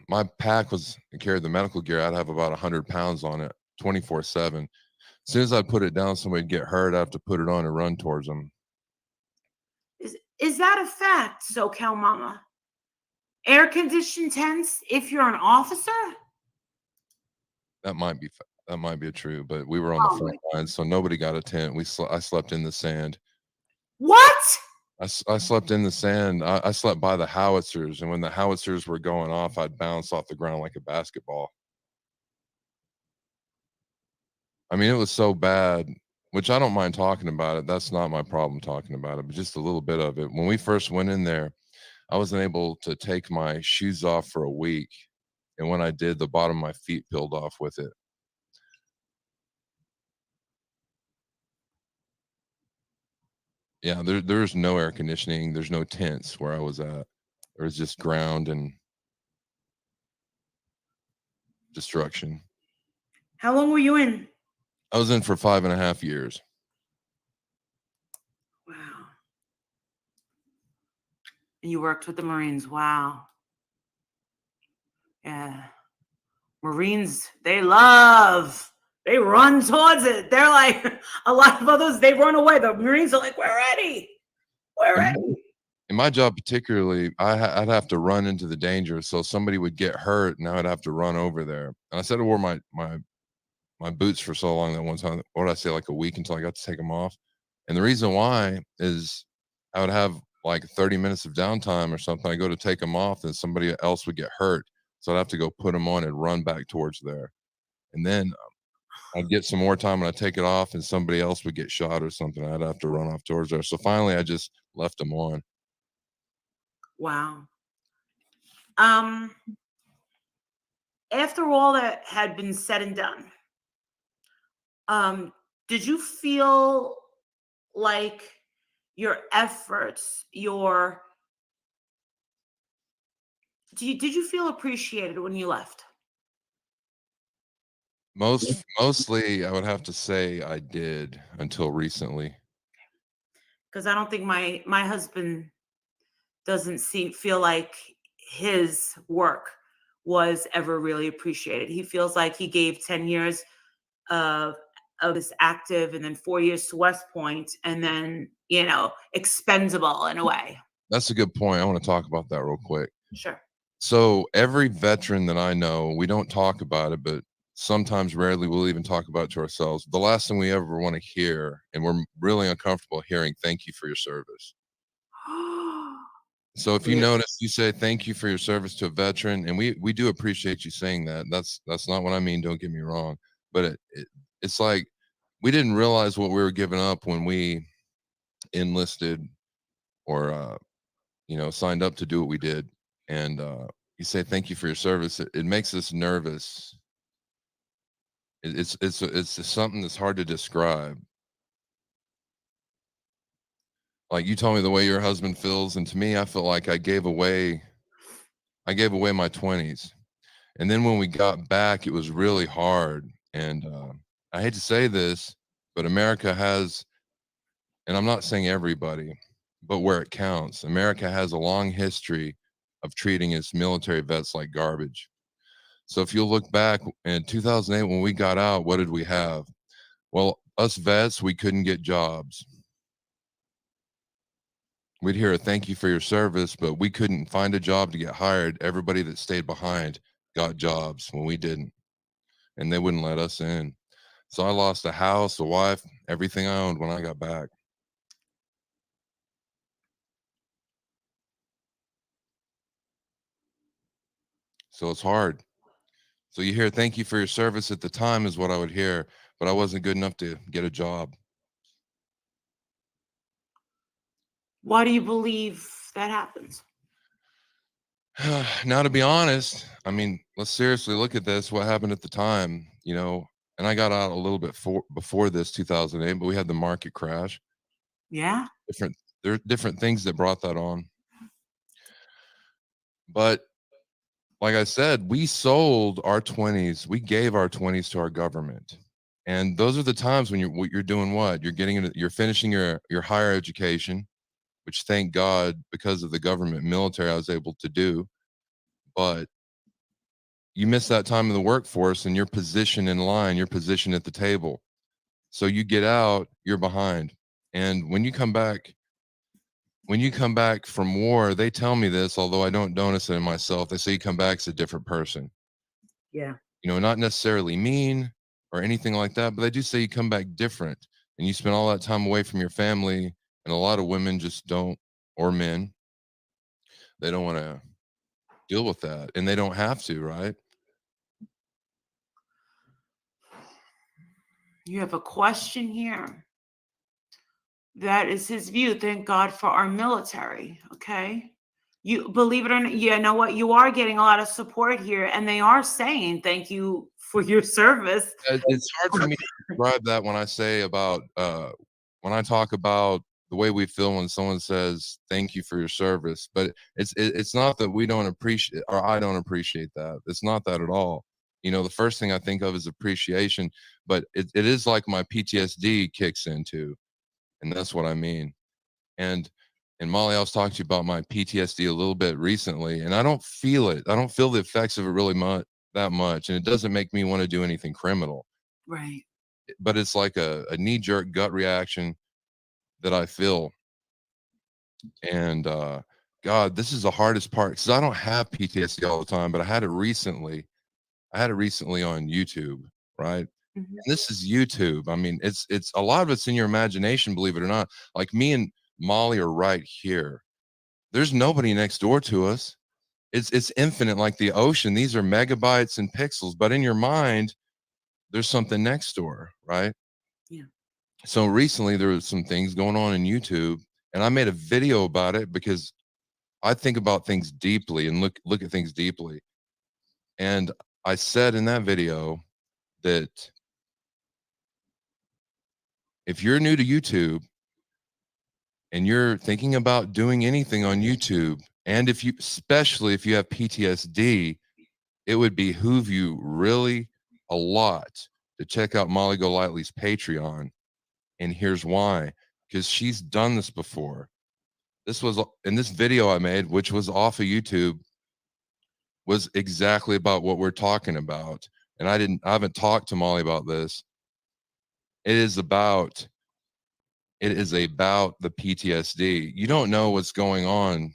my pack was carried the medical gear. I'd have about 100 pounds on it, 24/7. As soon as I put it down, somebody'd get hurt. I have to put it on and run towards them. Is that a fact, SoCal Mama? Air conditioned tents if you're an officer? That might be true, but we were on the front lines, so nobody got a tent. I slept in the sand. What? I slept in the sand. I slept by the howitzers, and when the howitzers were going off, I'd bounce off the ground like a basketball. I mean, it was so bad, which I don't mind talking about it. That's not my problem talking about it, but just a little bit of it. When we first went in there, I wasn't able to take my shoes off for a week, and when I did, the bottom of my feet peeled off with it. Yeah, there's no air conditioning. There's no tents where I was at. There was just ground and destruction. How long were you in? I was in for 5.5 years. Wow. And you worked with the Marines. Wow. Yeah. Marines, they run towards it. They're like, a lot of others, they run away. The Marines are like, we're ready. We're ready. In my job particularly, I'd have to run into the danger. So somebody would get hurt and I'd have to run over there. And I said I wore my boots for so long that one time, what did I say, like a week until I got to take them off. And the reason why is I would have like 30 minutes of downtime or something. I go to take them off and somebody else would get hurt. So I'd have to go put them on and run back towards there. And then I'd get some more time and I'd take it off and somebody else would get shot or something. I'd have to run off towards there. So finally I just left them on. Wow. After all that had been said and done, did you feel like your efforts, did you feel appreciated when you left? Mostly, I would have to say I did until recently. Because I don't think my husband doesn't feel like his work was ever really appreciated. He feels like he gave 10 years of this active and then 4 years to West Point and then, expendable in a way. That's a good point. I want to talk about that real quick. Sure. So every veteran that I know, we don't talk about it, but sometimes rarely we'll even talk about it to ourselves. The last thing we ever want to hear, and we're really uncomfortable hearing, thank you for your service. So if you notice, you say thank you for your service to a veteran, and we do appreciate you saying that. That's not what I mean. Don't get me wrong, but it's like we didn't realize what we were giving up when we enlisted or signed up to do what we did. And you say thank you for your service. It makes us nervous. It's something that's hard to describe. Like you told me the way your husband feels, and to me, I feel like I gave away my 20s. And then when we got back, it was really hard. And I hate to say this, but America has, and I'm not saying everybody, but where it counts, America has a long history of treating its military vets like garbage. So if you look back in 2008, when we got out, what did we have? Well, us vets, we couldn't get jobs. We'd hear a thank you for your service, but we couldn't find a job to get hired. Everybody that stayed behind got jobs when we didn't, and they wouldn't let us in. So I lost a house, a wife, everything I owned when I got back. So it's hard. So you hear thank you for your service at the time is what I would hear, but I wasn't good enough to get a job. Why do you believe that happens? Now, to be honest, I mean, let's seriously look at this. What happened at the time, and I got out a little bit before this 2008, but we had the market crash. Yeah. There are different things that brought that on. But like I said, we sold our 20s. We gave our 20s to our government. And those are the times when you're doing what? You're finishing your higher education, which thank God, because of the government military, I was able to do. But you miss that time in the workforce and your position in line, your position at the table. So you get out, you're behind. And when you come back from war, they tell me this, although I don't notice it in myself. They say you come back as a different person. Yeah. You know, not necessarily mean or anything like that, but they do say you come back different and you spend all that time away from your family. And a lot of women just don't, or men, they don't want to deal with that, and they don't have to, right? You have a question here. That is his view. Thank God for our military. Okay. You believe it or not, you know what? You are getting a lot of support here, and they are saying thank you for your service. It's hard for me to describe that when I say about when I talk about the way we feel when someone says thank you for your service, but it's not that we don't appreciate, or I don't appreciate that. It's not that at all. You know, the first thing I think of is appreciation, but it is like my PTSD kicks into, and that's what I mean. And Molly, I was talking to you about my PTSD a little bit recently, and I don't feel it. I don't feel the effects of it really that much, and it doesn't make me want to do anything criminal. Right. But it's like a knee-jerk gut reaction that I feel. And God, this is the hardest part because I don't have PTSD all the time, but I had it recently. I had it recently on YouTube, right? Mhm. And this is YouTube. I mean, it's a lot of it's in your imagination, believe it or not. Like me and Molly are right here. There's nobody next door to us. It's infinite like the ocean. These are megabytes and pixels, but in your mind, there's something next door, right? Yeah. So recently there was some things going on in YouTube, and I made a video about it because I think about things deeply and look at things deeply. And I said in that video that if you're new to YouTube and you're thinking about doing anything on YouTube, and especially if you have PTSD, it would behoove you really a lot to check out Molly Golightly's Patreon. And here's why: because she's done this before. This was in this video I made, which was off of YouTube, was exactly about what we're talking about. And I haven't talked to Molly about this. It is about the PTSD. You don't know what's going on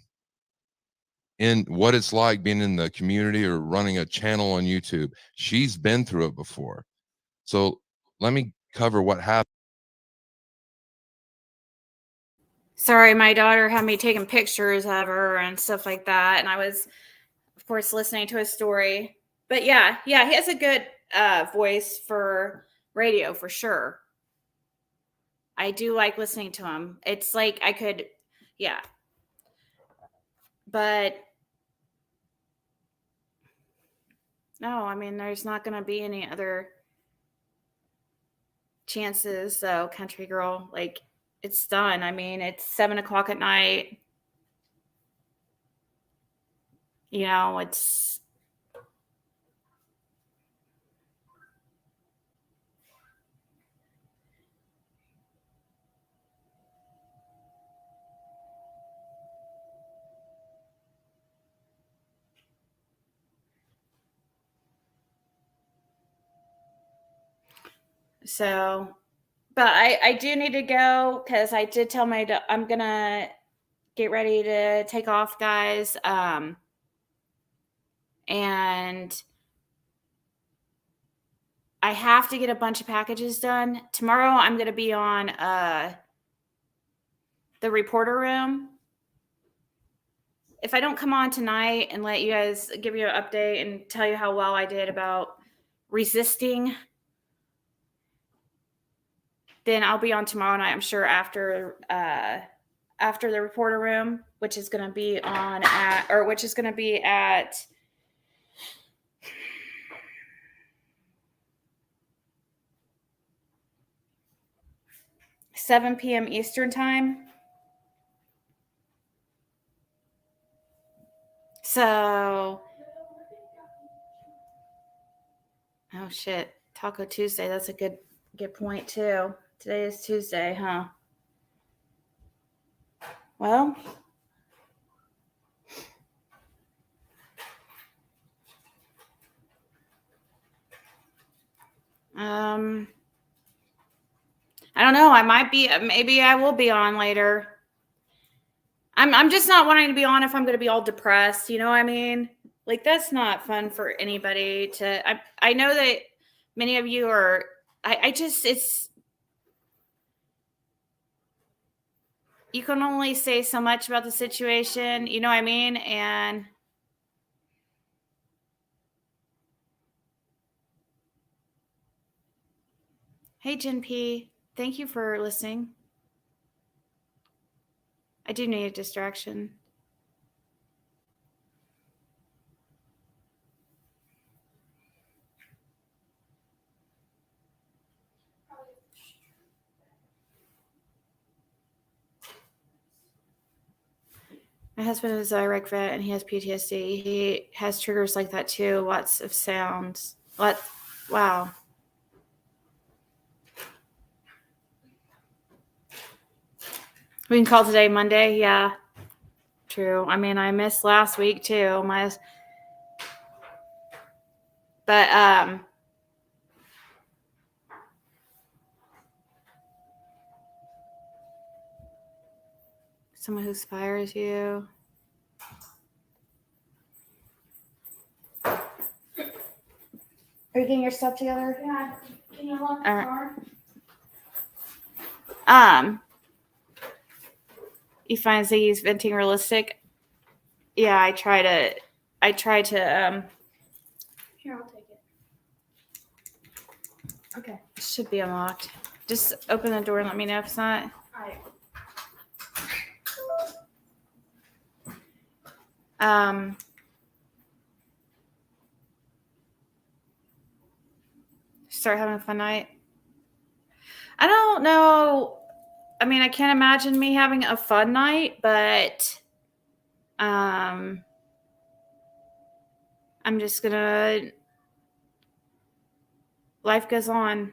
in what it's like being in the community or running a channel on YouTube. She's been through it before. So let me cover what happened. Sorry, my daughter had me taking pictures of her and stuff like that, and I was, of course, listening to his story. But yeah, he has a good voice for radio for sure. I do like listening to him. It's like I could, yeah. But no, I mean, there's not going to be any other chances. So, country girl, like, it's done. I mean, it's 7:00 at night. You know, it's so. But I do need to go because I did tell I'm gonna get ready to take off, guys. And I have to get a bunch of packages done. Tomorrow I'm gonna be on the reporter room. If I don't come on tonight and let you guys give you an update and tell you how well I did about resisting, then I'll be on tomorrow night, I'm sure, after the reporter room, which is going to be at 7 p.m. Eastern time. So, oh shit, Taco Tuesday. That's a good point too. Today is Tuesday, huh? Well, I don't know. I might be. Maybe I will be on later. I'm just not wanting to be on if I'm going to be all depressed. You know what I mean? Like, that's not fun for anybody to. I know that many of you are. I just, it's, you can only say so much about the situation. You know what I mean? And hey, Jen P, thank you for listening. I do need a distraction. My husband is a Iraq vet and he has PTSD. He has triggers like that too. Lots of sounds. Wow. We can call today Monday. Yeah, true. I mean, I missed last week too. But someone who inspires you. Are you getting your stuff together? Yeah. Can you lock the All right. car? You find Ziggy's venting realistic? Yeah, I try to Here, I'll take it. Okay. should be unlocked. Just open the door and let me know if it's not. All right. Start having a fun night. I don't know. I mean, I can't imagine me having a fun night, but I'm just gonna, life goes on.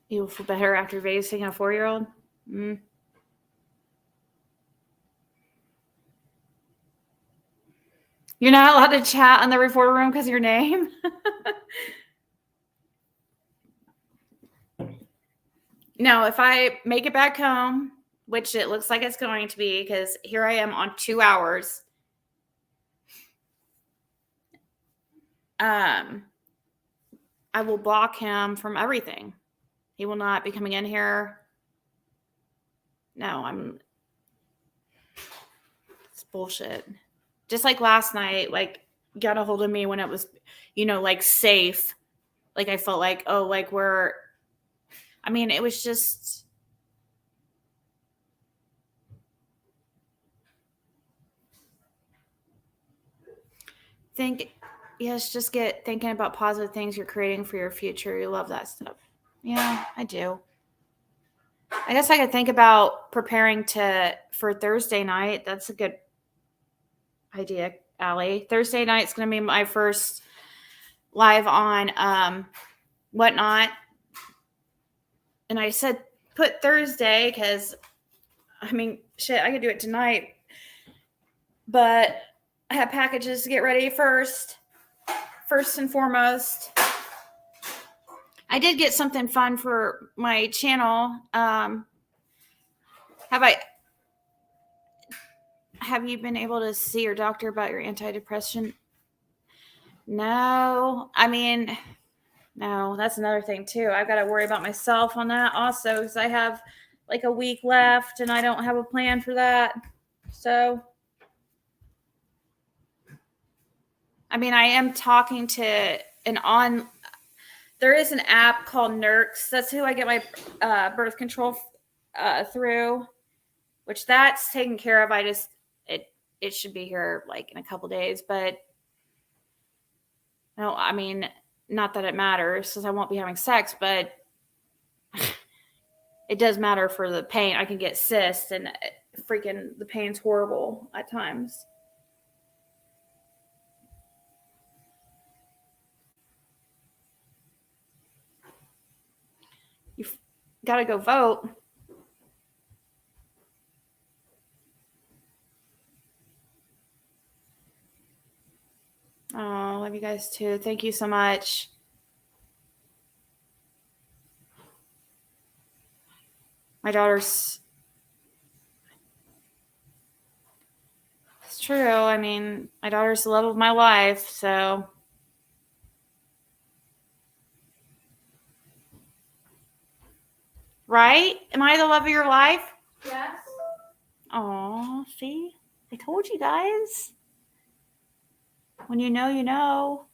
You will feel better after babysitting a 4-year-old. You're not allowed to chat in the reporter room because of your name. No, if I make it back home, which it looks like it's going to be, because here I am on 2 hours. I will block him from everything. He will not be coming in here. No, it's bullshit. Just like last night, like, got a hold of me when it was, like, safe. Like, I felt like, oh, like, it was just, just get thinking about positive things you're creating for your future. You love that stuff. Yeah, I do. I guess I could think about preparing for Thursday night. That's a good idea, Allie. Thursday night's going to be my first live on Whatnot. And I said put Thursday because, shit, I could do it tonight. But I have packages to get ready first and foremost. I did get something fun for my channel. Have you been able to see your doctor about your antidepressant? No. No, that's another thing too. I've got to worry about myself on that also because I have like a week left and I don't have a plan for that. So, I am talking to there is an app called Nurx. That's who I get my birth control through, which that's taken care of. It should be here like in a couple days, but no, not that it matters because I won't be having sex, but it does matter for the pain. I can get cysts, and freaking the pain's horrible at times. You've got to go vote. Oh, love you guys too. Thank you so much. My daughter's... It's true. I mean, my daughter's the love of my life, so... Right? Am I the love of your life? Yes. Oh, see? I told you guys. When you know, you know.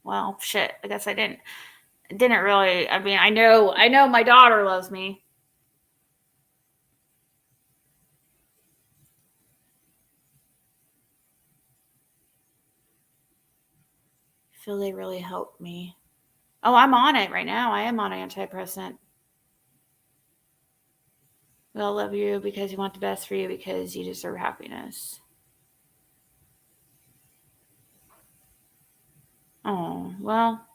Well, shit. I guess I didn't really. I mean, I know my daughter loves me. I feel they really helped me. Oh, I'm on it right now. I am on antidepressant. We all love you because you want the best for you, because you deserve happiness. Oh, well.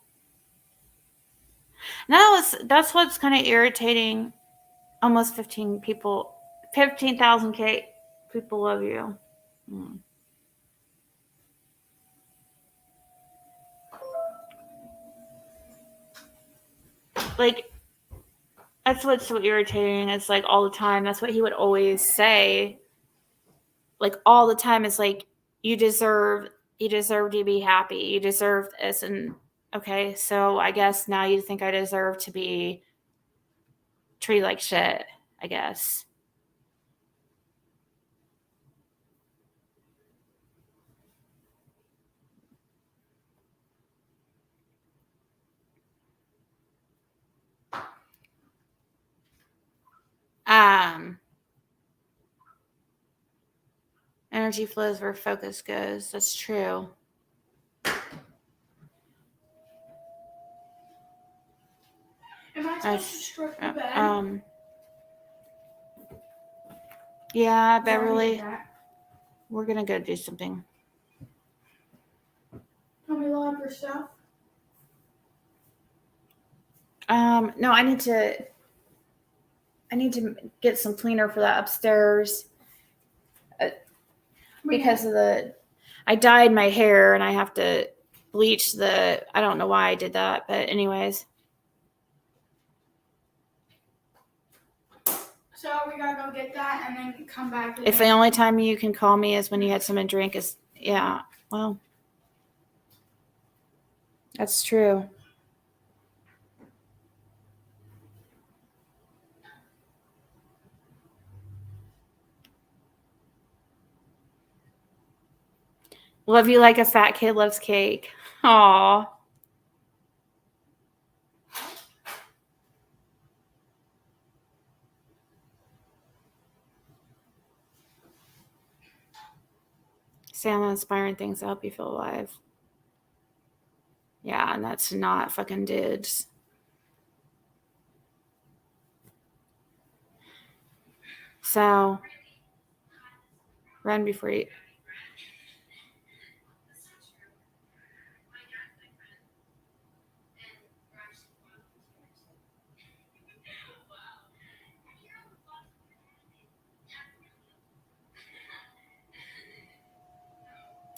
No, that's what's kind of irritating. Almost 15,000 people love you. Like, that's what's so irritating. It's like all the time. That's what he would always say. Like all the time. It's like, you deserve to be happy. You deserve this. And okay, so I guess now you think I deserve to be treated like shit, I guess. Energy flows where focus goes. That's true. Am I supposed to strip the bed? Yeah, Beverly. We're gonna go do something. Tell me a lot of your stuff. No, I need to get some cleaner for that upstairs. Because of I dyed my hair and I have to bleach I don't know why I did that, but anyways. So we gotta go get that and then come back. If the only time you can call me is when you had something to drink, yeah, well, that's true. Love you like a fat kid loves cake. Aw. Say I'm inspiring things to help you feel alive. Yeah, and that's not fucking dudes. So, run before you...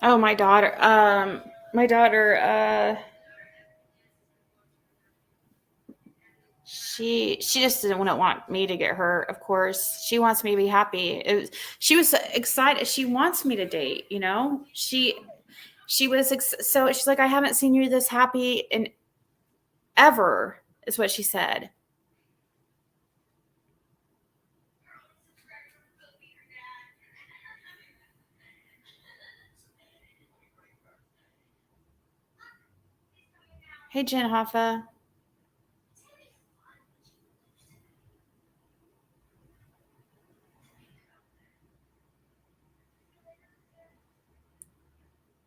Oh, my daughter. She just didn't want me to get hurt. Of course, she wants me to be happy. She was excited. She wants me to date. You know, she was so she's like, I haven't seen you this happy in ever, is what she said. Hey, Jen Hoffa.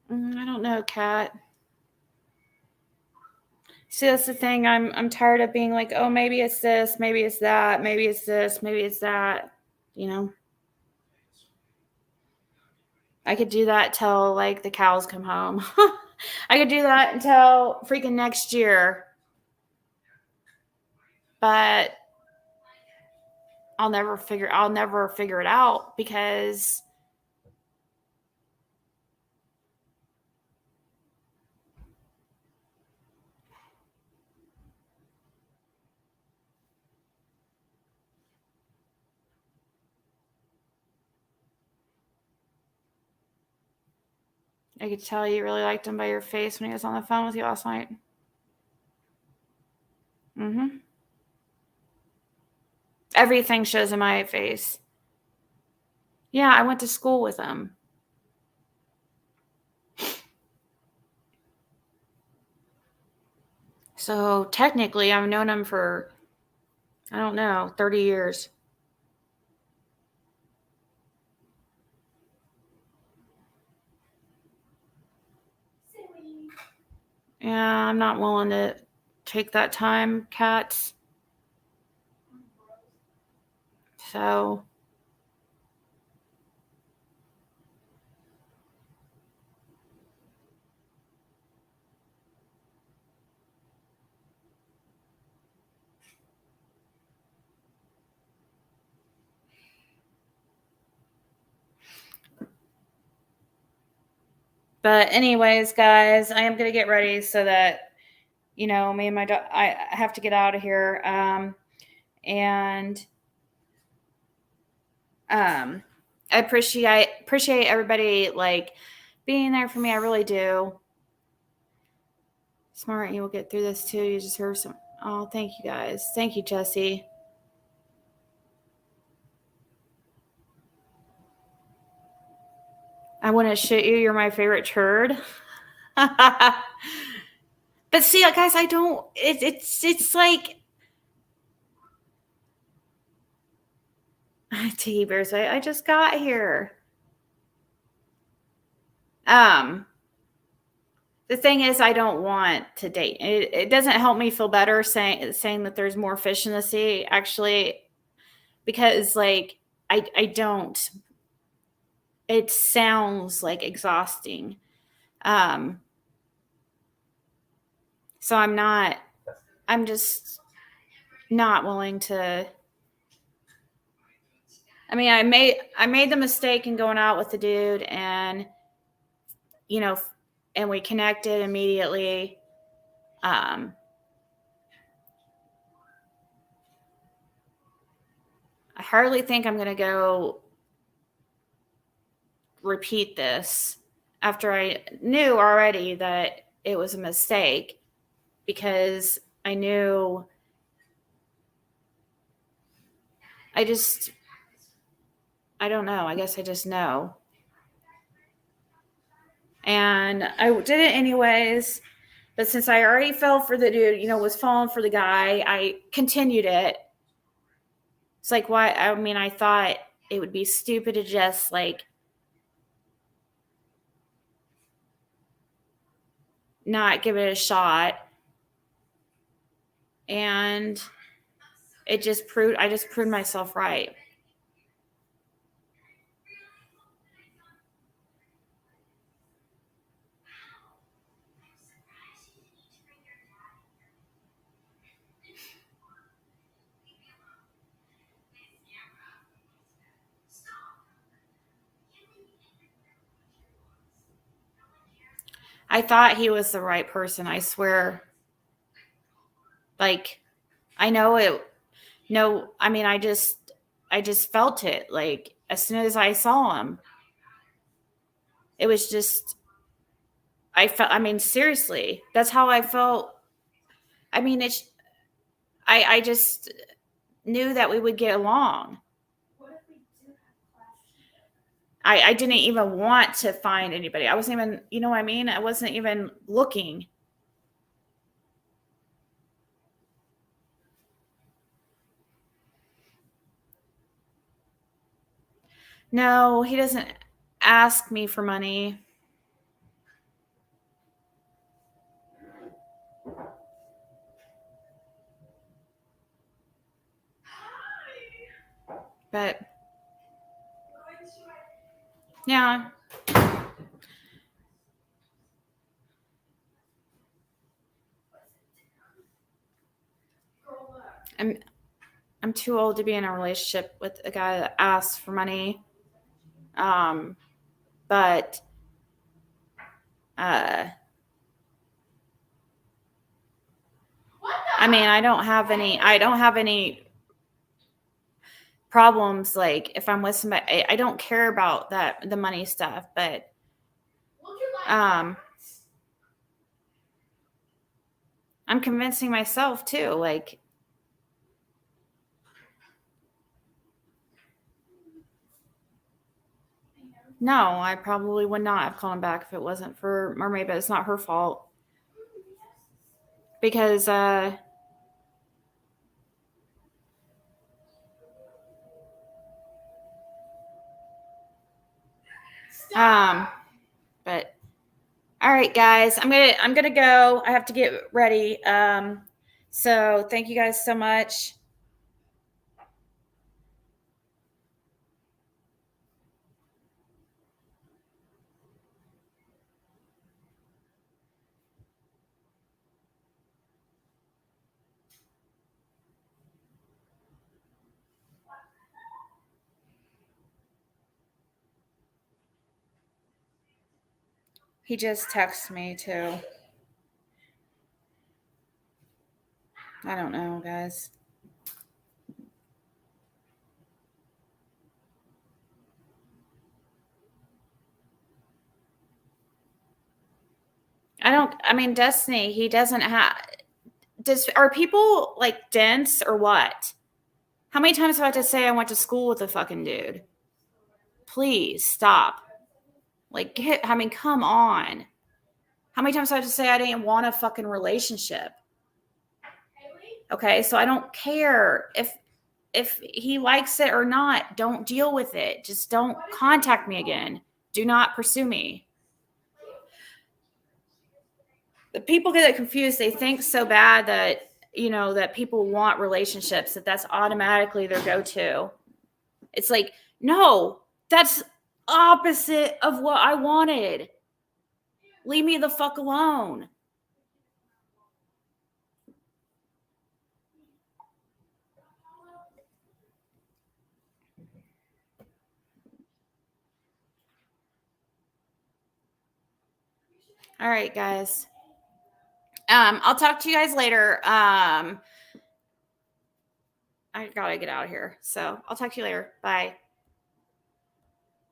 I don't know, Kat. See, that's the thing. I'm tired of being like, oh, maybe it's this, maybe it's that, maybe it's this, maybe it's that. You know, I could do that till like the cows come home. I could do that until freaking next year. But I'll never figure it out because I could tell you really liked him by your face when he was on the phone with you last night. Mm-hmm. Everything shows in my face. Yeah, I went to school with him. So technically, I've known him for, I don't know, 30 years. Yeah, I'm not willing to take that time, cats. So but anyways, guys, I am going to get ready so that, you know, me and my dog, I have to get out of here. And I appreciate everybody like being there for me. I really do. Smart, you will get through this too. You just heard some. Oh, thank you guys. Thank you, Jesse. I want to shoot you. You're my favorite turd. But see, guys, I don't. It's like Tiggy Bears. I just got here. The thing is, I don't want to date. It doesn't help me feel better saying that there's more fish in the sea. Actually, because like I don't. It sounds like exhausting. So I'm just not willing to. I mean, I made the mistake in going out with the dude, and you know, and we connected immediately. I hardly think I'm going to go repeat this after I knew already that it was a mistake, because I knew I don't know. I guess I just know. And I did it anyways. But since I already fell for the dude, you know, was falling for the guy, I continued it. It's like, why? I mean, I thought it would be stupid to just like not give it a shot. And I just proved myself right. I thought he was the right person, I swear. Like, I know it. No, I mean, I just felt it. Like, as soon as I saw him, it was just, I mean, seriously, that's how I felt. I mean, I just knew that we would get along. I didn't even want to find anybody. I wasn't even, you know what I mean? I wasn't even looking. No, he doesn't ask me for money. But yeah. I'm too old to be in a relationship with a guy that asks for money. But I mean, I don't have any problems. Like if I'm with somebody, I don't care about the money stuff, but I'm convincing myself too. Like, no, I probably would not have called him back if it wasn't for Mermaid, but it's not her fault. Because but all right, guys, I'm gonna go. I have to get ready. So thank you guys so much. He just texted me too. I don't know, guys. I mean, Destiny, he doesn't have, are people like dense or what? How many times do I have to say I went to school with a fucking dude? Please stop. Like, I mean, come on. How many times do I have to say I didn't want a fucking relationship? Okay, so I don't care if he likes it or not. Don't deal with it. Just don't contact me again. Do not pursue me. The people get it confused. They think so bad that, you know, that people want relationships, that's automatically their go-to. It's like, no, that's opposite of what I wanted. Leave me the fuck alone. All right, guys. I'll talk to you guys later. I gotta get out of here. So I'll talk to you later. Bye.